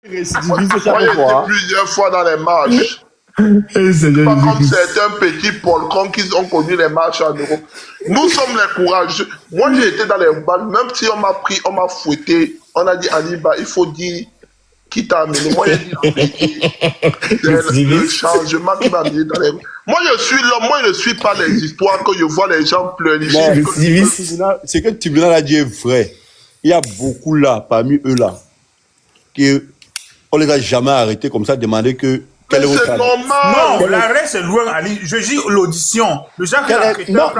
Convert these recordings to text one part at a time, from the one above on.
Récidiviste Moi, chaque j'ai été fois. plusieurs fois dans les marches. Seigneur Pas comme Jésus-Christ. certains petits polcons qui ont connu les marches en Europe. Nous sommes les courageux. Moi, j'ai été dans les balles, même si on m'a pris, on m'a fouetté, on a dit, Aliba, il faut dire qui t'a amené. Moi, j'ai dit la vérité. C'est le changement qui m'a amené dans les... Moi, je suis l'homme, moi, je ne suis pas les histoires que je vois les gens pleurnicher. Ce que Tibunal a dit est vrai. Il y a beaucoup là, parmi eux là, qu'on les a jamais arrêtés comme ça, demander que... Mais c'est normal. Non, l'arrêt c'est loin, Ali. Je dis l'audition. Le genre qui a arrêté. Non,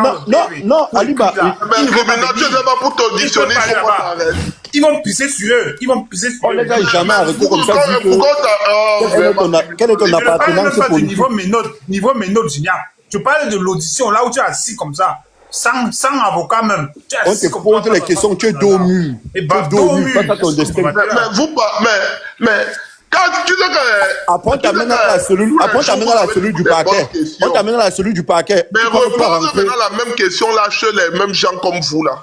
Aliba. Mais criminel, tu ne sais pas pour t'auditionner, il faut pas t'arrêter. Ils vont pisser sur eux. Ils vont pisser sur eux. On les a jamais arrêtés comme ça. Quelle est ton appartenance politique? Niveau ménode, Gignac. Tu parles de l'audition, là où tu es assis comme ça. Sans avocat même. On te pose les questions, tu es dos nu. Tu es dos nu, face à ton destin. Mais vous pas, mais, quand tu sais que... Après, on t'amène à la cellule du parquet. On t'amène à la cellule du parquet. Mais repose maintenant la même question là chez les mêmes gens comme vous là.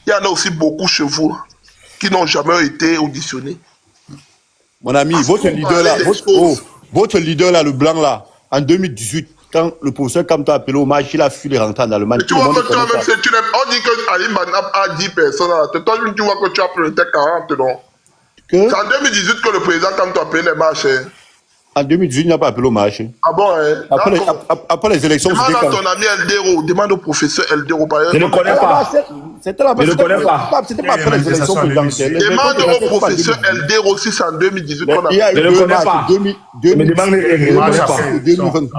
Il y en a aussi beaucoup chez vous là, qui n'ont jamais été auditionnés. Mon ami, votre leader là, le blanc là, en 2018, quand le professeur Kamto a appelé au match, il a fui les rentrants dans le match. Tu vois que toi-même, on dit que Ali Manap a 10 personnes à la tête. Toi, tu vois que tu as prêté 40, non? C'est en 2018 que le président Kamto a appelé les marches. En 2018, il n'a pas appelé au match. Ah bon, hein? Après les élections, demande à ton ami Eldero, demande au professeur Eldero. Je ne connais pas. C'était là-bas. Je ne connais pas. C'était pas après les élections présidentielles. Demande au professeur Eldero si c'est en 2018 qu'on a fait. Je ne connais pas.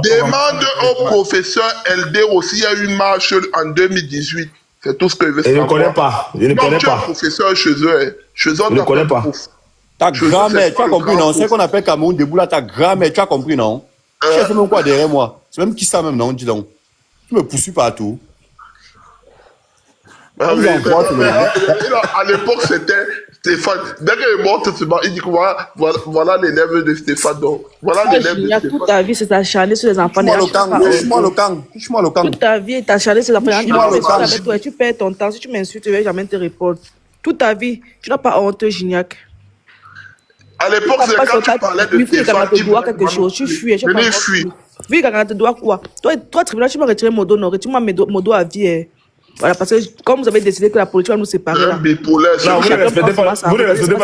Demande au professeur Eldero s'il y a eu une marche en 2018. C'est tout ce que je veux savoir. Je ne connais pas. Je ne connais Tu es un pas. professeur chez eux. Chez eux, Je ne connais pas. Ta grand-mère, tu as compris, non? C'est qu'on appelle Cameroun debout là, ta grand-mère, tu as compris, non? Tu sais même quoi derrière moi? C'est même qui ça même, non? Dis donc. Tu me poursuis partout. À l'époque, c'était Stéphane. Dès qu'il est mort, il dit que voilà l'élève de Stéphane. Donc, voilà l'élève de Stéphane. Toute ta vie, c'est acharné sur les enfants. Touche-moi le camp. Toute ta vie est acharné sur les enfants. Tu perds ton temps. Si tu m'insultes, je ne vais jamais te répondre. Toute ta vie, tu n'as pas honte, Gignac. À l'époque, c'est quand tu parlais de Stéphane qui quelque chose. Tu fuis. Je n'ai fui. Oui, quand tu dois quoi? Toi, tribunal, tu m'as retiré mon dos, non? Retire-moi mon dos à vie. Voilà, parce que comme vous avez décidé que la politique va nous séparer. Un bipolaire. Non, vous ne respectez pas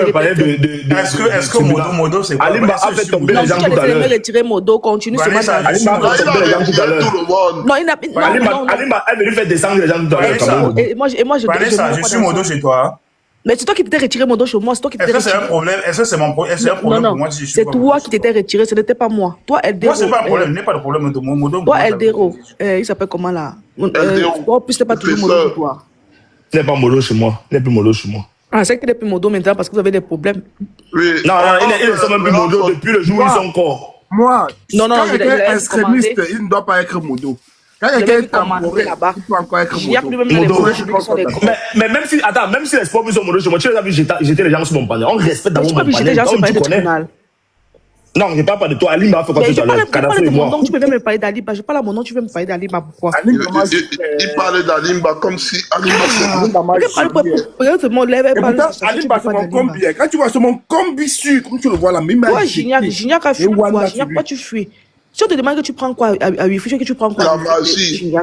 le palais de... Est-ce que Modo, c'est quoi? Alimba a fait tomber les gens tout à l'heure. Retirer Modo, continue seulement dans Alimba a fait tomber les gens tout à l'heure. Non, il n'a pas. Alimba est venu faire descendre les gens tout à l'heure. Et moi, je suis Modo chez toi. Mais c'est toi qui t'étais retiré mon dos chez moi, c'est toi qui t'étais retiré. Est-ce que c'est un problème? Est-ce que c'est mon problème? Est-ce que c'est un problème pour moi si je suis c'est toi qui t'étais retiré, ce n'était pas moi. Toi, Eldero. Moi, c'est pas un problème, n'est pas le problème de mon Modo. Toi, Eldero, il s'appelle comment là? Toi, plus c'est pas toujours Modo chez toi. Il n'est pas Modo chez moi. Il n'est plus Modo chez moi. Ah, c'est qu'il n'est plus Modo maintenant parce que vous avez des problèmes. Oui. Non, il ne sont même plus Modo depuis le jour où ils sont encore. Moi, non, quand quelqu'un est extrémiste, il ne doit pas être Modo. Quand quelqu'un est temporaire, il peut encore être Modo. Mais même si les sports sont Modo chez moi, tu les as vu jeter les gens sur mon panel. On respecte d'abord mon panel. Tu connais. Non, je ne parle pas de toi. Alimba a fait quoi tout à l'heure? Kadhafi et moi. Tu peux même me parler d'Alimba. Je parle à mon nom, tu veux me parler d'Alimba. Pourquoi? Il parlait d'Alimba comme si Alimba c'est... Alimba c'est mon combi. Quand tu vois c'est mon combi sûr, comme tu le vois là, même ouais, Gignac a fui quoi? Gignac, pourquoi tu fuis? Si on te demande que tu prends quoi à 8 que tu prends quoi? La magie.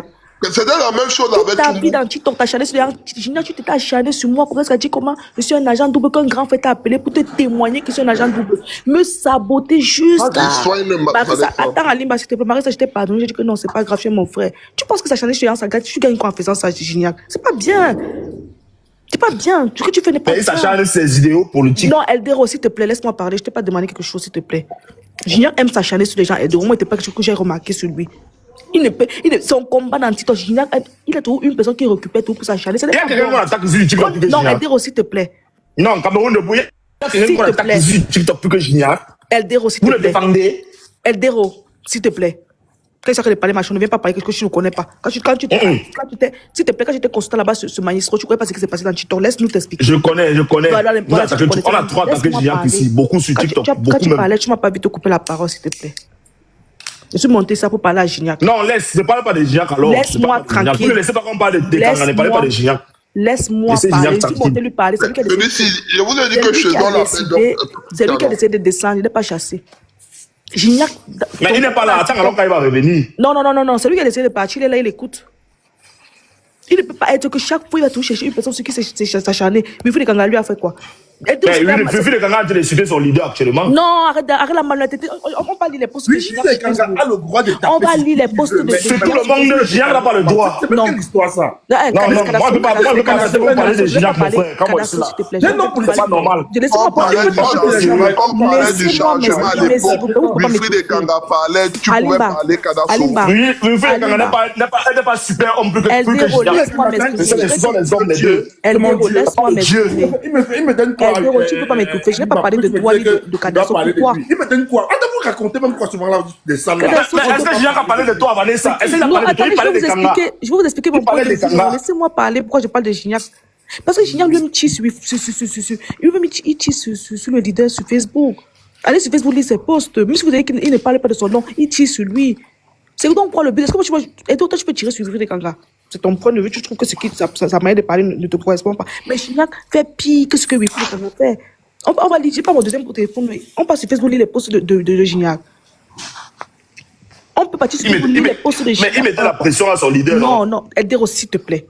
C'était la même chose avec ta vie dans TikTok, t'as acharné sur les gens. Gignac, tu t'es acharné sur moi. Pourquoi est-ce que tu dis comment je suis un agent double, qu'un grand frère t'a appelé pour te témoigner que je suis un agent double. Me saboter juste. Attends, Alimba, s'il te plaît, Marie, je t'ai pardonné. J'ai dit que non, c'est pas grave, je suis mon frère. Tu penses que ça acharné sur les gens, ça gagne. Tu gagnes quoi en faisant ça, Gignac? C'est pas bien. C'est pas bien. Ce que tu fais n'est pas bien. Il s'acharne ses idéaux politiques. Non, Eldero, s'il te plaît, laisse-moi parler. Je t'ai pas demandé quelque chose, s'il te plaît. Gignac aime s'acharner sur les gens. Eldero, moi, il n'était pas quelque chose que j'ai remarqué sur lui. Son combat dans TikTok, il a toujours une personne qui récupère tout pour s'acharner. Il y a quelqu'un qui attaque sur TikTok plus que Gignac. Non, Eldero, s'il te plaît. Non, Cameroun de Bouillé. Il y a quelqu'un qui attaque sur TikTok plus que Gignac. Eldero, s'il te plaît. Vous le défendez. Eldero, s'il te plaît. Quand il s'agit de parler, machin, ne viens pas parler quelque chose que tu ne connais pas. S'il te plaît, quand j'étais consultant là-bas, ce magistrat, tu ne connais pas ce qui s'est passé dans TikTok. Laisse-nous t'expliquer. Je connais. On a trop attaqué Gignac ici, beaucoup sur TikTok. Quand tu parlais, tu ne m'as pas vu te couper la parole, s'il te plaît. Je suis monté ça pour parler à Gignac. Non, ne parle pas de Gignac alors. Laisse-moi tranquille. Vous ne laissez pas qu'on parle de Décang, ne parlez pas de Gignac. Laisse-moi Laissez parler. Gignac Si tranquille. monter lui parler, c'est lui qui a décidé. Celui-ci, je vous ai dit C'est que lui chez qui eux, a on l'appelle décidé. C'est lui qui a décidé de descendre. Il n'est pas chassé. Gignac. Mais il n'est pas là. Attends alors quand il va revenir. Non. C'est lui qui a décidé de partir. Il est là, il écoute. Il ne peut pas être que chaque fois il va toujours chercher une personne sur qui s'est acharné. Mais Wilfried Kanga lui a fait quoi? Wilfried Kanga a insulté son leader actuellement. Non, arrête la malhonnêteté. On va lire les posts de Gignac. Wilfried Kanga a le droit de taper. On va lire les posts de C'est tout le monde. Gignac n'a pas le droit. C'est quelle histoire ça? Non, moi je peux pas accepter vous parler de Gignac, mon frère. Quand moi je suis là. C'est pas normal. On parlait du changement à l'époque. Wilfried Kanga parlait, tu pouvais parler Kadasso. Wilfried Kanga n'est pas super homme plus que Gignac. Ce sont les hommes, les deux. Laisse-moi m'exprimer. Il me donne quoi? Tu ne peux pas m'écouter. Je n'ai pas parlé de toi ni de Kadasso. Pourquoi? Il me donne quoi? Vous racontez même quoi souvent là des salles. Mais est-ce que Gignac a parlé de toi, Vanessa? Est-ce qu'il a parlé de toi? Il parlait de Kanga. Je vais vous expliquer mon point de vue. Laissez-moi parler pourquoi je parle de Gignac. Parce que Gignac lui-même tisse sur le leader sur Facebook. Allez sur Facebook, lire ses posts. Même si vous avez qu'il ne parle pas de son nom, il tisse sur lui. C'est donc quoi le but? Est-ce que moi, et toi, tu peux tirer sur Wilfried Kanga? C'est ton point de vue, tu trouves que sa manière de parler ne te correspond pas. Mais Gignac fait pire que ce que Wilfried Kanga fait. On va lire, j'ai pas mon deuxième téléphone, on passe sur Facebook lire les posts de Gignac. On peut partir sur Facebook lire les posts de Gignac. Mais il mettait la pression à son leader. Non, Eldero, s'il te plaît.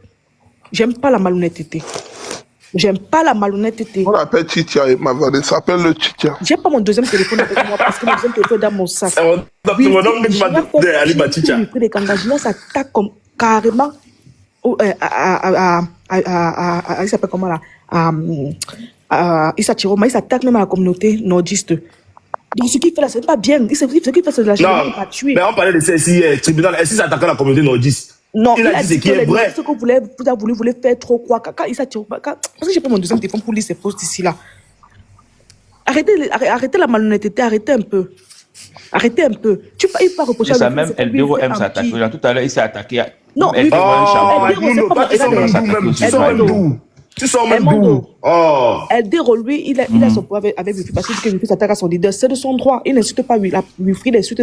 J'aime pas la malhonnêteté. On l'appelle Titia, ma Vanessa s'appelle le Titia. J'ai pas mon deuxième téléphone avec moi parce que mon deuxième téléphone est dans mon sac. Gignac s'attaque comme carrément il s'appelle comment là? Issa Chiroma, il s'attaque même à la communauté nordiste. Donc ce qu'il fait là, c'est pas bien. Ce qu'il fait, c'est de la chose à tuer. Mais on parlait de CSI, tribunal. Est-ce qu'il s'attaque à la communauté nordiste? Non, il a dit ce qui est vrai. Ce que vous voulez faire trop quoi? Quand Issa Chiroma, parce que j'ai pas mon deuxième téléphone pour lire ces posts ici là. Arrêtez la malhonnêteté, arrêtez un peu. Tu peux pas reprocher à ça même Eldero aime s'attaquer. Tout à l'heure, il s'est attaqué à... Non, tu sors même d'où? Eldero, lui, il a son problème avec Wilfried parce que Wilfried s'attaque à son leader. C'est de son droit. Il n'insulte pas Wilfried, il insulte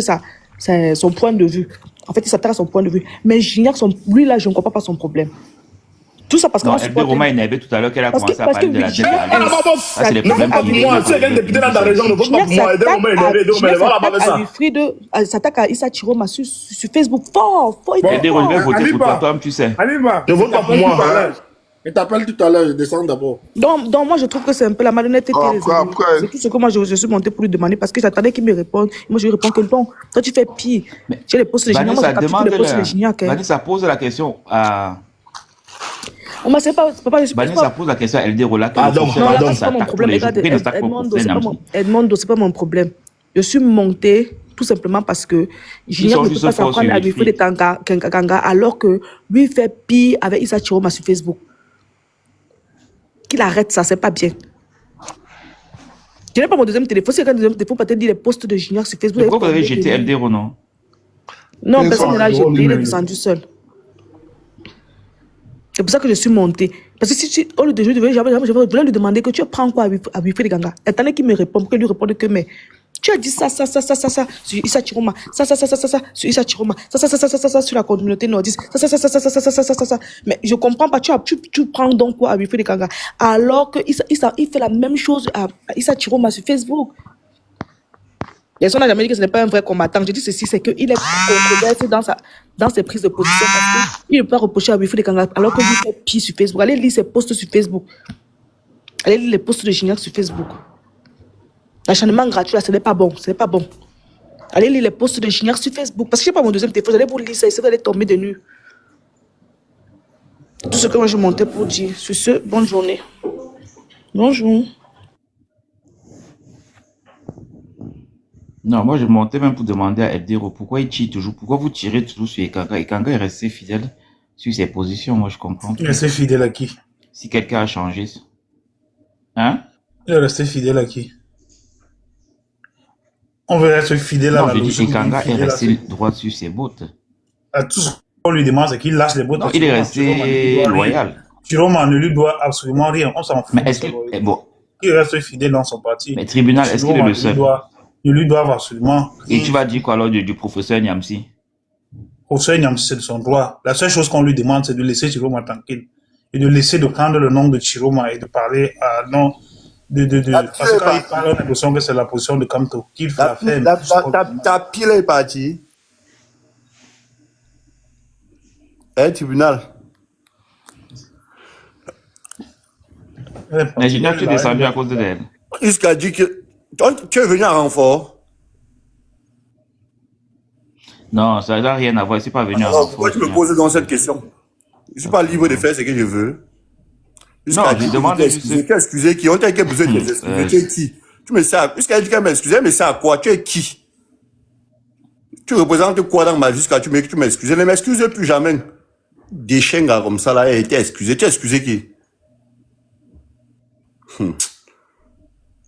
son point de vue. En fait, il s'attaque à son point de vue. Mais Gignac, lui là, je ne comprends pas son problème. Tout ça parce que... Non, Eldero m'a énervé tout à l'heure qu'elle a commencé à parler de la dette. Ça, c'est les problèmes qui moi, tu es un député dans ta région, ne vote pas pour moi. Eldero m'a énervé, s'attaque à Issa Chiroma sur Facebook. Fort. Eldero, je vais voter pour toi, toi, tu sais. Ne vote pas pour moi. Et t'appelles tout à l'heure, je descends d'abord. Donc, moi, je trouve que c'est un peu la malhonnêteté. C'est tout ce que moi, je suis monté pour lui demander parce que j'attendais qu'il me réponde. Moi, je lui réponds que non. Toi, tu fais pire. J'ai les postes de Gignac. Moi, je capte les postes de Gignac. Vanessa pose la question à... Vanessa pose la question à Eldero là. Non, c'est pas mon problème. Edmondo, c'est pas mon problème. Je suis monté tout simplement parce que Gignac ne peut pas s'apprendre à Wilfried Kanga alors que lui fait pire avec Issa Chiroma sur Facebook. Qu'il arrête ça, c'est pas bien. Je n'ai pas mon deuxième téléphone. Si quelqu'un a un deuxième téléphone, peut-être dire les posts de Gignac sur Facebook. Pourquoi vous avez jeté Eldero, non? Non, personne ne l'a jeté, il est descendu seul. C'est pour ça que je suis monté. Parce que si au lieu de jouer, je voulais lui demander que tu prends quoi à Wilfried Kanga. Attendez qu'il me réponde, qu'il lui réponde que mais tu as dit ça sur Issa Chiroma, ça sur Issa Chiroma, ça sur la communauté nordiste, ça. Mais je comprends pas, tu prends donc quoi à Wilfried Kanga alors que il fait la même chose à Issa Chiroma sur Facebook. Personne n'a jamais dit que ce n'est pas un vrai combattant. Je dis ceci, c'est qu'il est controversé dans ses prises de position parce qu'il ne peut pas reprocher à Wilfried Kanga alors que lui fait pire sur Facebook. Allez lire ses posts sur Facebook. Allez lire les posts de Gignac sur Facebook. L'acharnement gratuit, là, ce n'est pas bon. Allez lire les posts de Gignac sur Facebook. Parce que je n'ai pas mon deuxième téléphone. Allez vous lire ça et vous allez tomber de nu. Tout ce que moi je montais pour dire. Sur ce, bonne journée. Bonjour. Non, moi je montais même pour demander à Eldero pourquoi il tire toujours, pourquoi vous tirez toujours sur Kanga. Et Kanga est resté fidèle sur ses positions, moi je comprends. Il est resté fidèle à qui? Si quelqu'un a changé. Hein? Il est resté fidèle à qui? On veut rester fidèle à la logique. Et Kanga est resté droit sur ses bottes. À tout ce qu'on lui demande, c'est qu'il lâche les bottes. Non, il est resté loyal. Chiroma ne lui doit absolument rien. On s'en fout. Mais est-ce qu'il est bon? Il reste fidèle dans son parti. Mais tribunal, est-ce qu'il est le seul? Ils lui doivent absolument. Et tu vas dire quoi alors du professeur Niamsi? Professeur Niamsi, c'est de son droit. La seule chose qu'on lui demande, c'est de laisser Chiroma tranquille. et de laisser de prendre le nom de Chiroma et de parler à non parce que quand il parle, on a l'impression que c'est la position de Kamto. Qu'il faut la faire. Ta pile est partie. Tribunal. Mais Junior, tu es descendu à cause de elle. Jusqu'à dit que tu es venu à renfort. Non, ça n'a rien à voir. Je ne suis pas venu à Alors, renfort. pourquoi tu me poses dans cette question? Je ne suis pas libre de faire ce que je veux. Non, je demande juste... Tu as excusé qui? On t'a besoin de t'excuser. Tu es qui? Tu me sais, jusqu'à dit qu'elle m'excusait, mais c'est à quoi? Tu es qui? Tu représentes quoi dans ma vie jusqu'à tu m'excuses? Ne m'excuse plus jamais. Des chiens comme ça, là, été excusé. Tu es excusé qui?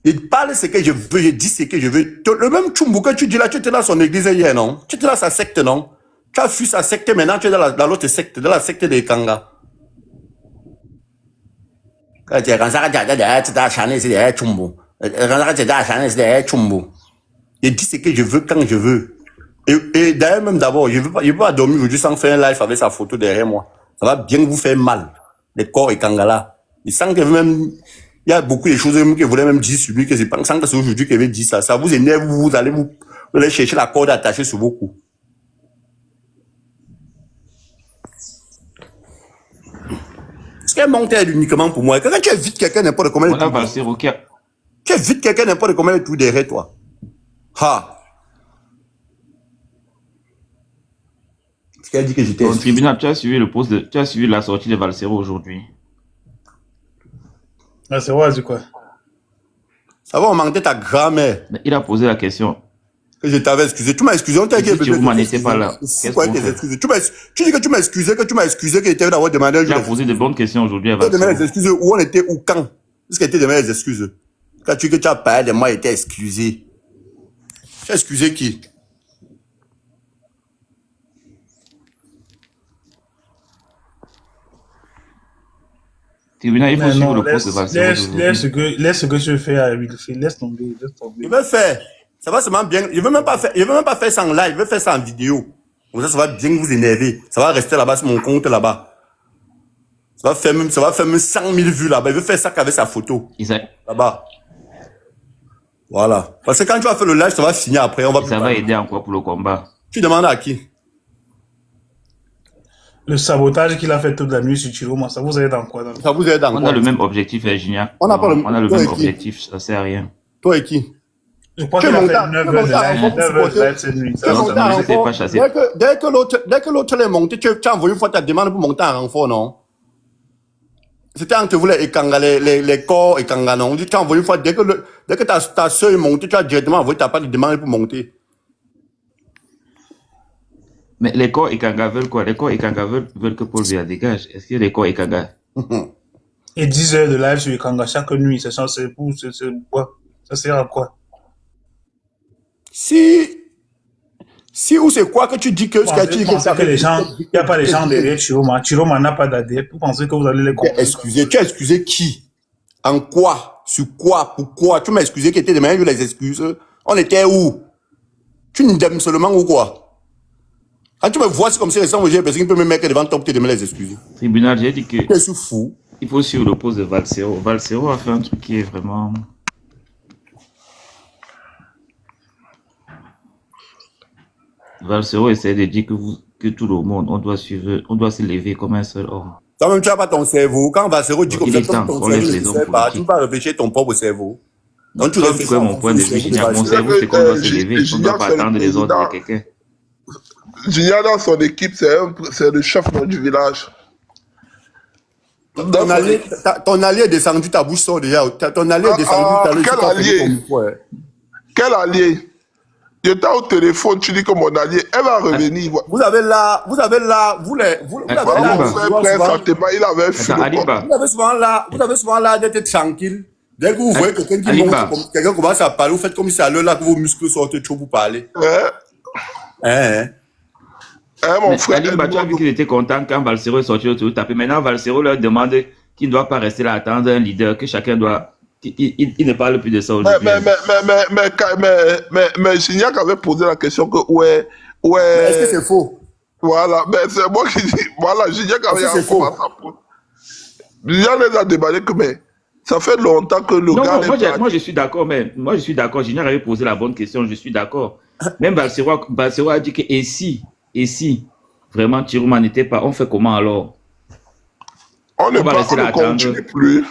Il parle ce que je veux, je dis ce que je veux. Le même Tchumbu que tu dis là, tu étais dans son église hier, non? Tu étais dans sa secte, non? Tu as fui sa secte, maintenant tu es dans l'autre secte, dans la secte des Kanga. Quand tu es dans Chane, c'est derrière Tchumbu. Quand tu es dans Chane, c'est derrière Tchumbu. Je dis ce que je veux quand je veux. Et d'ailleurs, même d'abord, je veux pas dormir aujourd'hui sans faire un live avec sa photo derrière moi. Ça va bien vous faire mal. Les corps et Kanga là. Il sent que même, il y a beaucoup de choses que vous voulez même dire sur lui, que c'est pas, sans que c'est aujourd'hui qu'il avait dit ça. Ça vous énerve, vous allez chercher la corde attachée sur vos coups. Est-ce qu'elle monte uniquement pour moi? Quand tu es vite quelqu'un n'importe comment, tu es vite quelqu'un n'importe comment et tout derrière toi. Ha! Est-ce qu'elle dit que j'étais... Au tribunal, tu as suivi la sortie de Valsero aujourd'hui. Ah, c'est vrai, c'est quoi? Ça va augmenter ta grand-mère. Mais il a posé la question. Que je t'avais excusé. Tu m'as excusé, on t'a dit que vous n'étiez pas là. C'est quoi tes excuses? Tu dis que tu m'as excusé, que était d'avoir demandé un jour. Tu as posé de bonnes questions aujourd'hui à Valsero. Tu as demandé Valsero. les excuses, où on était, où quand? Est-ce qu'elle t'a demandé les excuses? Quand tu dis que tu as parlé de moi, il était excusé. Tu as excusé qui? Tribunal, il faut suivre le poste de Valsero. Laisse ce que je fais à Wilfried. Laisse tomber. Je vais faire. Ça va seulement bien. Je veux même pas faire ça en live. Je vais faire ça en vidéo. Comme ça va bien vous énerver. Ça va rester là-bas sur mon compte là-bas. Ça va faire même 100 000 vues là-bas. Je vais faire ça qu'avec sa photo. Là-bas. Voilà. Parce que quand tu vas faire le live, ça va finir après. Ça va aider encore pour le combat. Tu demandes à qui? Le sabotage qu'il a fait toute la nuit sur Chiroma, ça vous aide dans quoi? Ça vous aide dans quoi? On a le même objectif, Virginia. On a le même objectif, ça sert à rien. Toi et qui? Je crois qu'il a fait 9 heures de live cette nuit. Dès que l'autre est monté, tu as envoyé une fois ta demande pour monter en renfort, non? C'était entre vous les corps et Kanga, non? Tu as envoyé une fois, dès que ta soeur est montée, tu as directement envoyé ta part de demande pour monter. Mais les corps et Kanga veulent quoi? Les corps et Kanga veulent que Paul Biya dégage. Est-ce que les corps et Kanga... Et 10 heures de live sur Kanga chaque nuit, c'est quoi? Ça sert à quoi? Si ou c'est quoi que tu dis que... Il n'y a pas les gens derrière Chiroma. Chiroma n'a pas d'adepte. Vous pensez que vous allez les comprendre? Tu as excusé qui? En quoi? Sur quoi? Pourquoi? Tu m'as excusé qui était de manière les excuses. On était où? Tu nous aimes seulement ou quoi? Quand tu me vois, c'est comme si récemment, j'ai l'impression qu'il peut me mettre devant toi pour te demander les excuses. Tribunal, j'ai dit que... Tu es fou. Il faut suivre le poste de Valsero. Valsero a fait un truc qui est vraiment... Valsero essaie de dire que tout le monde, on doit se lever comme un seul homme. Toi-même, tu n'as pas ton cerveau. Quand Valsero dit comme ça, ton cerveau ne sait pas. Tu ne peux pas réfléchir ton propre cerveau. Donc, tu vois mon point de vue. Mon cerveau, c'est qu'on doit se lever. On ne doit pas attendre les ordres de quelqu'un. Junior dans son équipe, c'est le chef du village. Ton allié est descendu, ta bouche sort déjà. Ton allié est descendu. Quel allié? Quel allié? J'étais au téléphone, tu dis que mon allié, elle va revenir. Vous avez là, il avait fui. Vous avez souvent là d'être tranquille. Dès que vous voyez quelqu'un commence à parler, vous faites comme si à l'heure là que vos muscles sortent trop pour parler. Mon frère. Alimba, tu as vu qu'il était content quand Valsero est sorti autour taper. Maintenant, Valsero leur demande qu'il ne doit pas rester là à attendre un leader, que chacun doit. Il ne parle plus de ça aujourd'hui. Mais Gignac avait posé la question que ouais. Est-ce que c'est faux? Voilà, mais c'est moi qui dis. Voilà, Gignac avait c'est faux. Jean les a déballé que, mais ça fait longtemps que le Non, gars. non, moi je suis d'accord, mais moi je suis d'accord. Junior avait posé la bonne question, je suis d'accord. Même Balsero a dit que et si vraiment Chiroma n'était pas, on fait comment alors? On ne va continue plus.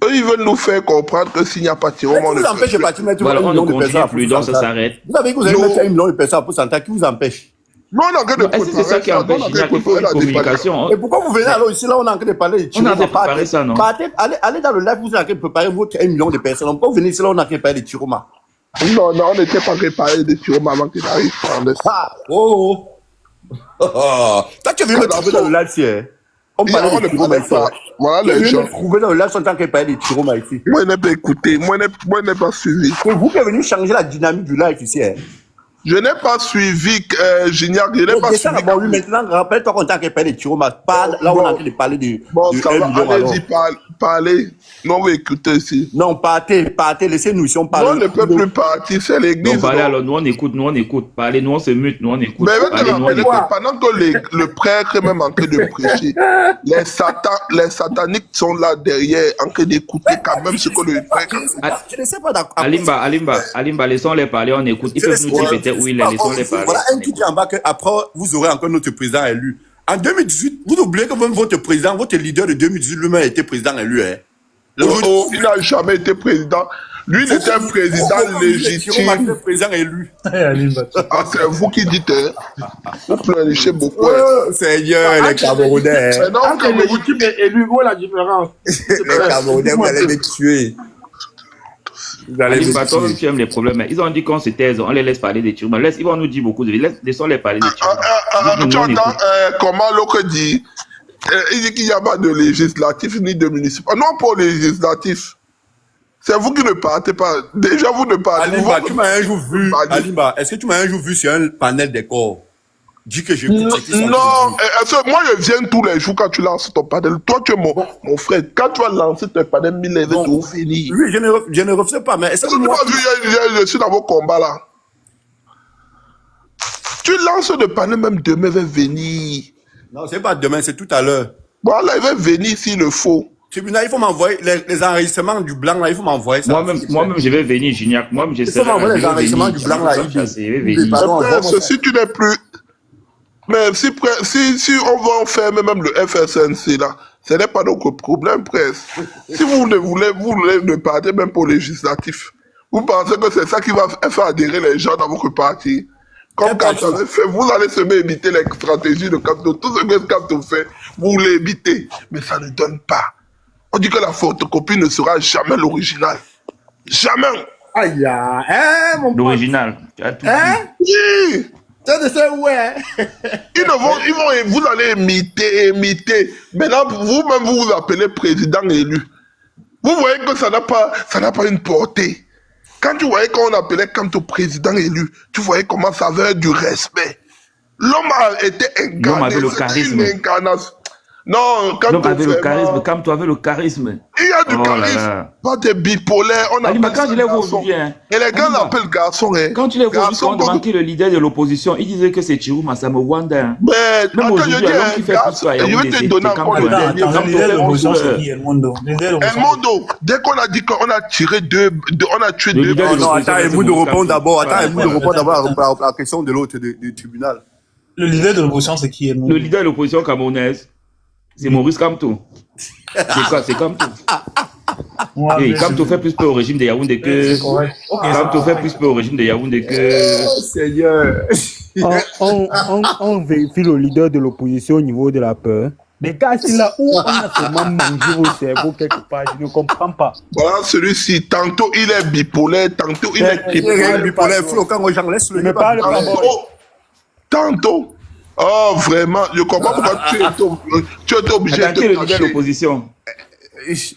Eux, ils veulent nous faire comprendre que s'il n'y a pas Chiroma, on ne empêche pas de mettre voilà, un on ne million de personnes continue à plus, donc ça s'arrête. Vous savez que vous allez mettre 1 million de personnes à pourcentage, qui vous empêche? Non, on a que de Est-ce que c'est ça qui empêche? Il faut une communication. Et pourquoi vous venez alors ici, là, on est en train de parler de On est en train Chiroma? de préparer ça, non? Allez dans le live, vous êtes en train de préparer votre 1 million de personnes. Pourquoi vous venez ici, là, on est en train de parler de Chiroma? Non, on n'était pas préparé de Chiroma avant qu'il arrive. Ah, oh. Toi, tu viens me trouver dans le live ici, hein? On parle de Chiroma ici. Voilà les gens. Tu viens me trouver dans le live, on est en train de parler de Chiroma ici. Moi, je n'ai pas écouté. Moi, je n'ai pas suivi. C'est vous qui êtes venu changer la dynamique du live ici, hein? Je n'ai pas suivi Gignac, je n'ai pas suivi. Bon, oui, maintenant, rappelle-toi qu'on t'a parlé de Chiroma. Là, on est en train de parler de. Bon, ça va, allez-y, parlez. Non, on va écouter ici. Non, partez, laissez-nous si on parle. Non, on ne peut plus partir, c'est l'église. Non, parlez alors, nous on écoute. Parlez, nous on se mute, nous on écoute. Mais Parlez, nous, on écoute. pendant que le prêtre est même en train de prêcher, les sataniques sont là derrière, en train d'écouter quand même ce que le prêtre. Je ne sais pas d'accord. Alimba, laissons-les parler, on écoute. Ils peuvent nous dire peut-être où il est, laissons-les parler. Voilà un qui dit en bas qu'après, vous aurez encore notre président élu. En 2018, vous oubliez que même votre président, votre leader de 2018 lui-même a été président élu. Hein. Il n'a jamais été président. Lui, il était un président légitime. Président élu. Ah, c'est vous qui dites, hein. Vous pleurnichez beaucoup. Oh, Seigneur, les Camerounais. Mais non, quand légitime est élu, où est la différence? Les Camerounais, vous allez me tuer. Alimba, toi, tu aimes les problèmes. Ils ont dit qu'on se taise, on les laisse parler des Chiroma. Ils vont nous dire beaucoup de choses. Laissons-les parler des Chiroma. Tu entends comment l'autre dit? Il dit qu'il n'y a pas de législatif ni de municipal. Non, pas législatif. C'est vous qui ne partez pas. Déjà, vous ne partez pas. Alimba, tu m'as un jour vu. Alimba, est-ce que tu m'as un jour vu sur un panel des corps? Dis que j'écoute ce qui sont. Non, moi je viens tous les jours quand tu lances ton panel. Toi, tu es mon frère. Quand tu vas lancer ton panel, il est tout fini. Oui, je ne refuse pas, mais est-ce que moi. Je suis dans vos combats là. Tu lances le panel, même demain va venir. Non, c'est pas demain, c'est tout à l'heure. Voilà, il va venir s'il le faut. Tribunal, il faut m'envoyer les enregistrements du blanc là, il faut m'envoyer ça. Moi-même, je vais venir, Gignac. Moi-même, je sais. Il faut m'envoyer les enregistrements du blanc là. Si tu n'es plus. Mais si on va enfermer même le FSNC là, ce n'est pas notre problème, presque. Si vous voulez ne partez même pour le législatif. Vous pensez que c'est ça qui va faire adhérer les gens dans votre parti? Comme Kamto fait, vous allez se mettre à imiter les stratégies de Kamto. Tout ce que Kamto fait, vous l'imitez. Mais ça ne donne pas. On dit que la photocopie ne sera jamais l'original. Jamais. Aïe, hein, mon pote. L'original. Tu as tout dit. Oui. Ça ne sait où est. Vous allez imiter. Maintenant, vous-même, vous vous appelez président élu. Vous voyez que ça n'a pas une portée. Quand tu voyais qu'on appelait Kamto président élu, tu voyais comment ça avait du respect. L'homme a été incarné. L'homme avait le charisme. Une incarnation. Non, L'homme avait le charisme. Kamto avait le charisme. Il y a du charisme. Pas des bipolaires. Quand je l'ai vu aujourd'hui, hein. Et les gars l'appellent garçon. Hein. Quand tu l'as vu aujourd'hui, quand on demandait le leader de l'opposition, il disait que c'est Chiroma Samawanda. Mais même aujourd'hui, l'homme qui fait tout ça, je vais te donner encore le dernier. Le leader de l'opposition, c'est qui? Elmondo. Elmondo, dès qu'on a dit qu'on a tiré on a tué deux. Non, attends, Elmondo répond d'abord. Attends, Elmondo répond d'abord à la question de l'autre du tribunal. Le leader de l'opposition, c'est qui? Le leader de l'opposition camerounaise, c'est Maurice Kamto. C'est Kamto. Et Kamto fait plus peur au régime de Yaoundé que. Kamto fait plus peur au régime de Yaoundé que. Seigneur. On vérifie le leader de l'opposition au niveau de la peur. Les gars, c'est là où on a seulement mangé vos cerveaux quelque part. Je ne comprends pas. Voilà, celui-ci, tantôt il est bipolaire, tantôt il est bipolaire. Quand j'en laisse le. Ne parle pas. Tantôt. Oh, vraiment, je comprends pourquoi tu étais obligé de. Qui est le leader de l'opposition?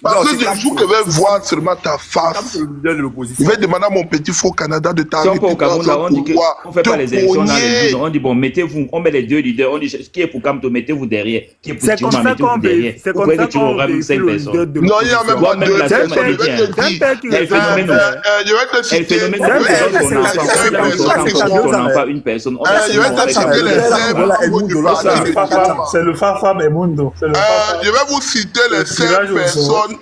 Parce que je joue que je vais voir seulement ta face. Je vais demander à mon petit frère au Canada de Si on t'arrêter. peut au Cameroun, là, on dit qu'on ne fait pas les élections dans les jours. On dit, bon, mettez-vous, on met les deux leaders. On dit, qui est pour Kamto, mettez-vous derrière. Qui est pour C'est comme Tiruma, ça mettez-vous qu'on derrière. veut. C'est Vous comme voyez ça que tu auras qu'on même 5 véhicule le personnes. leader de Non, il y a même pas Même deux. la semaine, on dit bien. Je vais te Et le citer. phénomène de on n'a pas une personne. On Je vais te citer les C'est le Fafa Bemundo. Je vais vous citer les 5 personnes.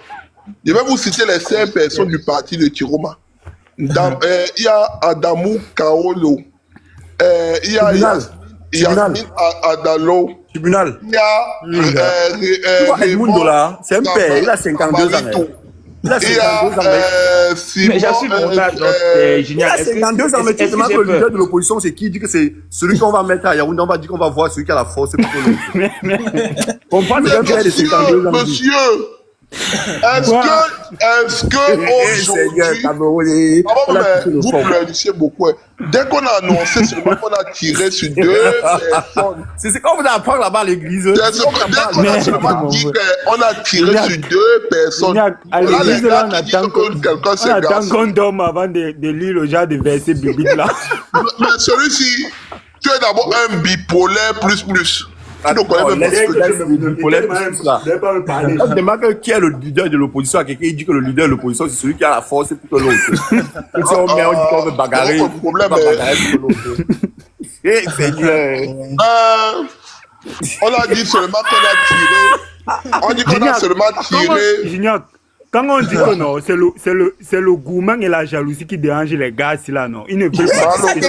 Je vais vous citer les 5 personnes du parti de Tiroma. Il y a Adamou Kaolo. Il y a Yasmine Adalo. Tribunal. Il y a Edmundo là, c'est un père, il a 52 ans. Il a 52 ans. Mais j'assume mon âge, donc, Il génial. a 52 ans, mais tu sais que le leader de l'opposition, c'est qui? Il dit que c'est celui qu'on va mettre à Yaoundé, on va dire qu'on va voir celui qui a la force. Comprends, c'est un père de 52 ans. Monsieur, est-ce que aujourd'hui, vous pleurnissiez beaucoup. Dès qu'on a annoncé seulement qu'on a tiré sur 2 personnes. C'est quand vous apprendre là-bas à l'église. Dès qu'on a seulement dit qu'on a tiré sur 2 personnes. À l'église, là, on attend quelqu'un qu'on dorme avant de lire le genre de versets bibliques là. Mais celui-ci, tu es d'abord un bipolaire plus. Tu ne connais même pas. On demande qui est le leader de l'opposition à quelqu'un, il dit que le leader de l'opposition, c'est celui qui a la force et plutôt l'autre. Si on met, on dit qu'on veut bagarrer. Le problème est... Seigneur. On a dit seulement qu'on a tiré. On dit qu'on a seulement tiré. Junior, quand on dit que non, c'est le gourmand et la jalousie qui dérangent les gars, si là, non. Ils ne veulent pas. Les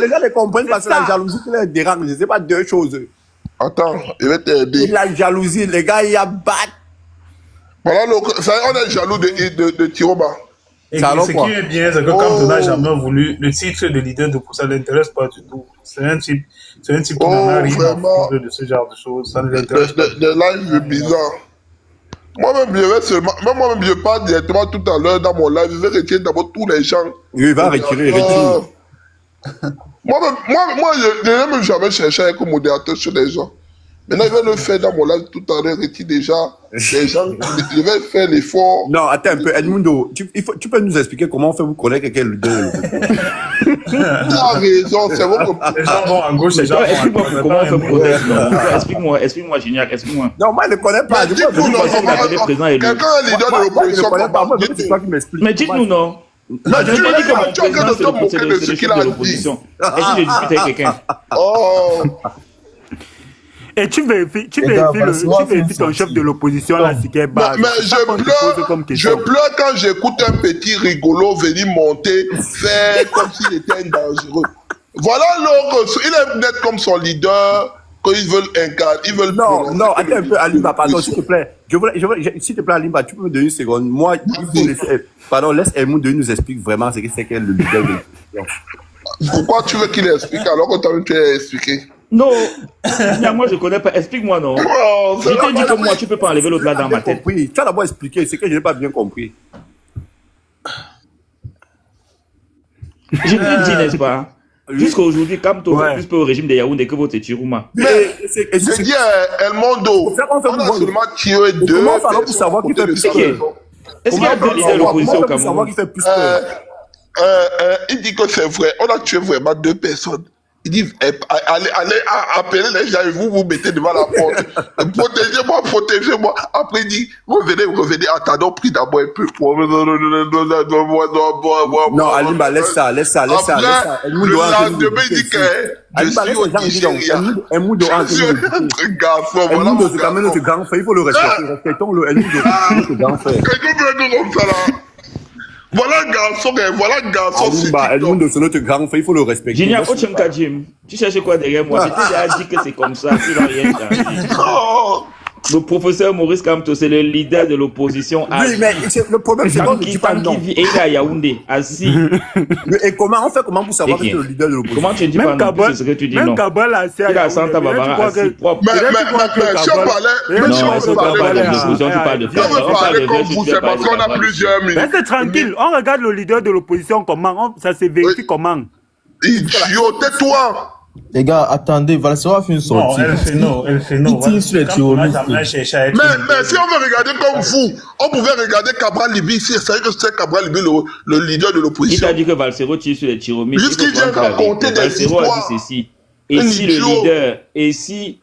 gens ne comprennent pas, c'est la jalousie qui les dérange. C'est pas deux choses. Attends, je vais t'aider. La jalousie, les gars, ils abattent. Voilà, on est jaloux de Tiroma. Et ce qui est bien, c'est que quand on n'a jamais voulu, le titre de leader de ça ne l'intéresse pas du tout. C'est un type qui n'en a rien à foutre de ce genre de choses. Ça ne l'intéresse pas. Le live est bizarre. Moi-même, je parle directement tout à l'heure dans mon live. Je vais retirer d'abord tous les gens. Il va retirer, retire. Moi, je n'ai même jamais cherché à être modérateur sur les gens. Maintenant, je vais le faire dans mon live tout à l'heure, retire déjà les gens. Je vais faire l'effort. Non, attends un peu, Edmundo, tu peux nous expliquer comment on fait vous connaître quelqu'un le deux. Tu as raison, c'est bon. Les gens vont à gauche, les gens vont à Explique-moi comment on fait connaître. Explique-moi, Génial, explique-moi. Non, moi, je ne connais pas. Quelqu'un est leader de l'opposition. C'est toi qui m'explique. Mais dites-nous, non. Non, je ne dis que mon président, c'est le chef de l'opposition. Est-ce que j'ai discuté avec quelqu'un? Oh. Et tu vérifies ton chef de l'opposition là, c'est qu'elle bat. Mais je pleure quand j'écoute un petit rigolo venir monter, faire comme s'il était un dangereux. Voilà l'autre, il est net comme son leader, qu'ils veulent incarner, Non, attends un peu, Alimba, pardon, s'il te plaît. S'il te plaît, Alimba, tu peux me donner une seconde. Moi, laisse Edmundo nous explique vraiment ce que c'est que le leader de l'opposition. Pourquoi tu veux qu'il explique alors que toi-même tu as expliqué? Non, moi je connais pas. Explique-moi, non. Je t'ai dit que moi tu peux pas enlever l'autre là dans ma tête. Tu as d'abord expliqué, c'est que je n'ai pas bien compris. Je t'ai dit, n'est-ce pas? Jusqu'à aujourd'hui, Kamto fait plus peur au régime de Yaoundé que votre Tiruma. Mais je dis à Elmondo, on a seulement tiré 2. Comment ça va pour savoir qui fait plus peur? Est-ce qu'il y a 2 leaders de l'opposition au Cameroun? Il dit que c'est vrai, on a tué vraiment 2 personnes. Il dit, allez appeler les gens et vous mettez devant la porte. Protégez-moi. Après, il dit, revenez, attendons, pris d'abord un peu. Non, Alimba, laisse ça. Le lendemain, il dit que je suis au Nigeria. Edmundo, c'est garçon, voilà. Edmundo, c'est quand même notre grand frère, il faut le respecter. Respectons-le, Edmundo, c'est notre grand frère. Quelqu'un peut être comme ça, là. Voilà un garçon, Edmundo, c'est notre grand frère, il faut le respecter. Génial, Ochemka Jim, tu cherches quoi derrière moi? Je t'ai déjà dit que c'est comme ça, tu n'as rien changé. Le professeur Maurice Kamto, c'est le leader de l'opposition. Oui, mais le problème, c'est qu'on ne dit pas non. Et il est à Yaoundé, assis. Et comment on fait pour savoir que c'est le leader de l'opposition? Comment tu ne dis pas non? C'est ce que tu dis non. Même Kabbalah, c'est il a Santa Barbara assis propre. Mais si on parlait de l'opposition, tu parles de faire. On parlait comme vous, c'est parce qu'on a plusieurs minutes. Restez tranquille, on regarde le leader de l'opposition comment, ça se vérifie comment. Idiot, tais-toi. Les gars, attendez, Valsero a fait une sortie. Non, elle fait non. Il tire sur les terroristes. Mais si on veut regarder comme vous, on pouvait regarder Cabral Libi ici. C'est vrai que c'est Cabral Libi le leader de Il l'opposition. t'a dit que Valsero tire sur les tiromistes. Jusqu'il vient raconter des Valsero a histoires. dit ceci. Et si le leader, et si,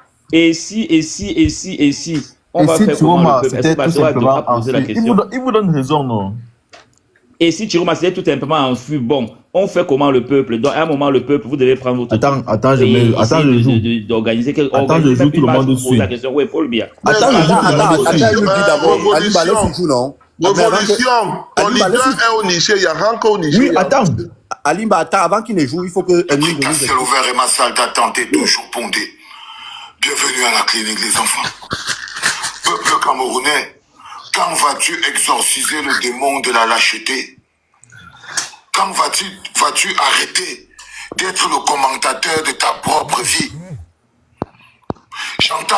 on va faire comment le peuple? Est-ce que Valsero a posé la question? Il vous donne raison, non? Et si Chiroma s'était tout simplement enfui, bon, on fait comment le peuple? Donc, à un moment, le peuple, vous devez prendre votre Attends, je joue. D'organiser quelque chose. Attends, je joue, tout le monde suit. La question, oui, Paul Biya. Attends, il me dit d'abord, Aliba, laisse non? Révolution. Ton leader est au Niger, il y a Ranko au Niger. Oui, attends. Alimba, attends, avant qu'il ne joue, il faut que... Ciel ouvert et ma salle d'attente est toujours pondée. Bienvenue à la clinique, les enfants. Peuple camerounais, quand vas-tu exorciser le démon de la lâcheté? Quand vas-tu arrêter d'être le commentateur de ta propre vie? J'entends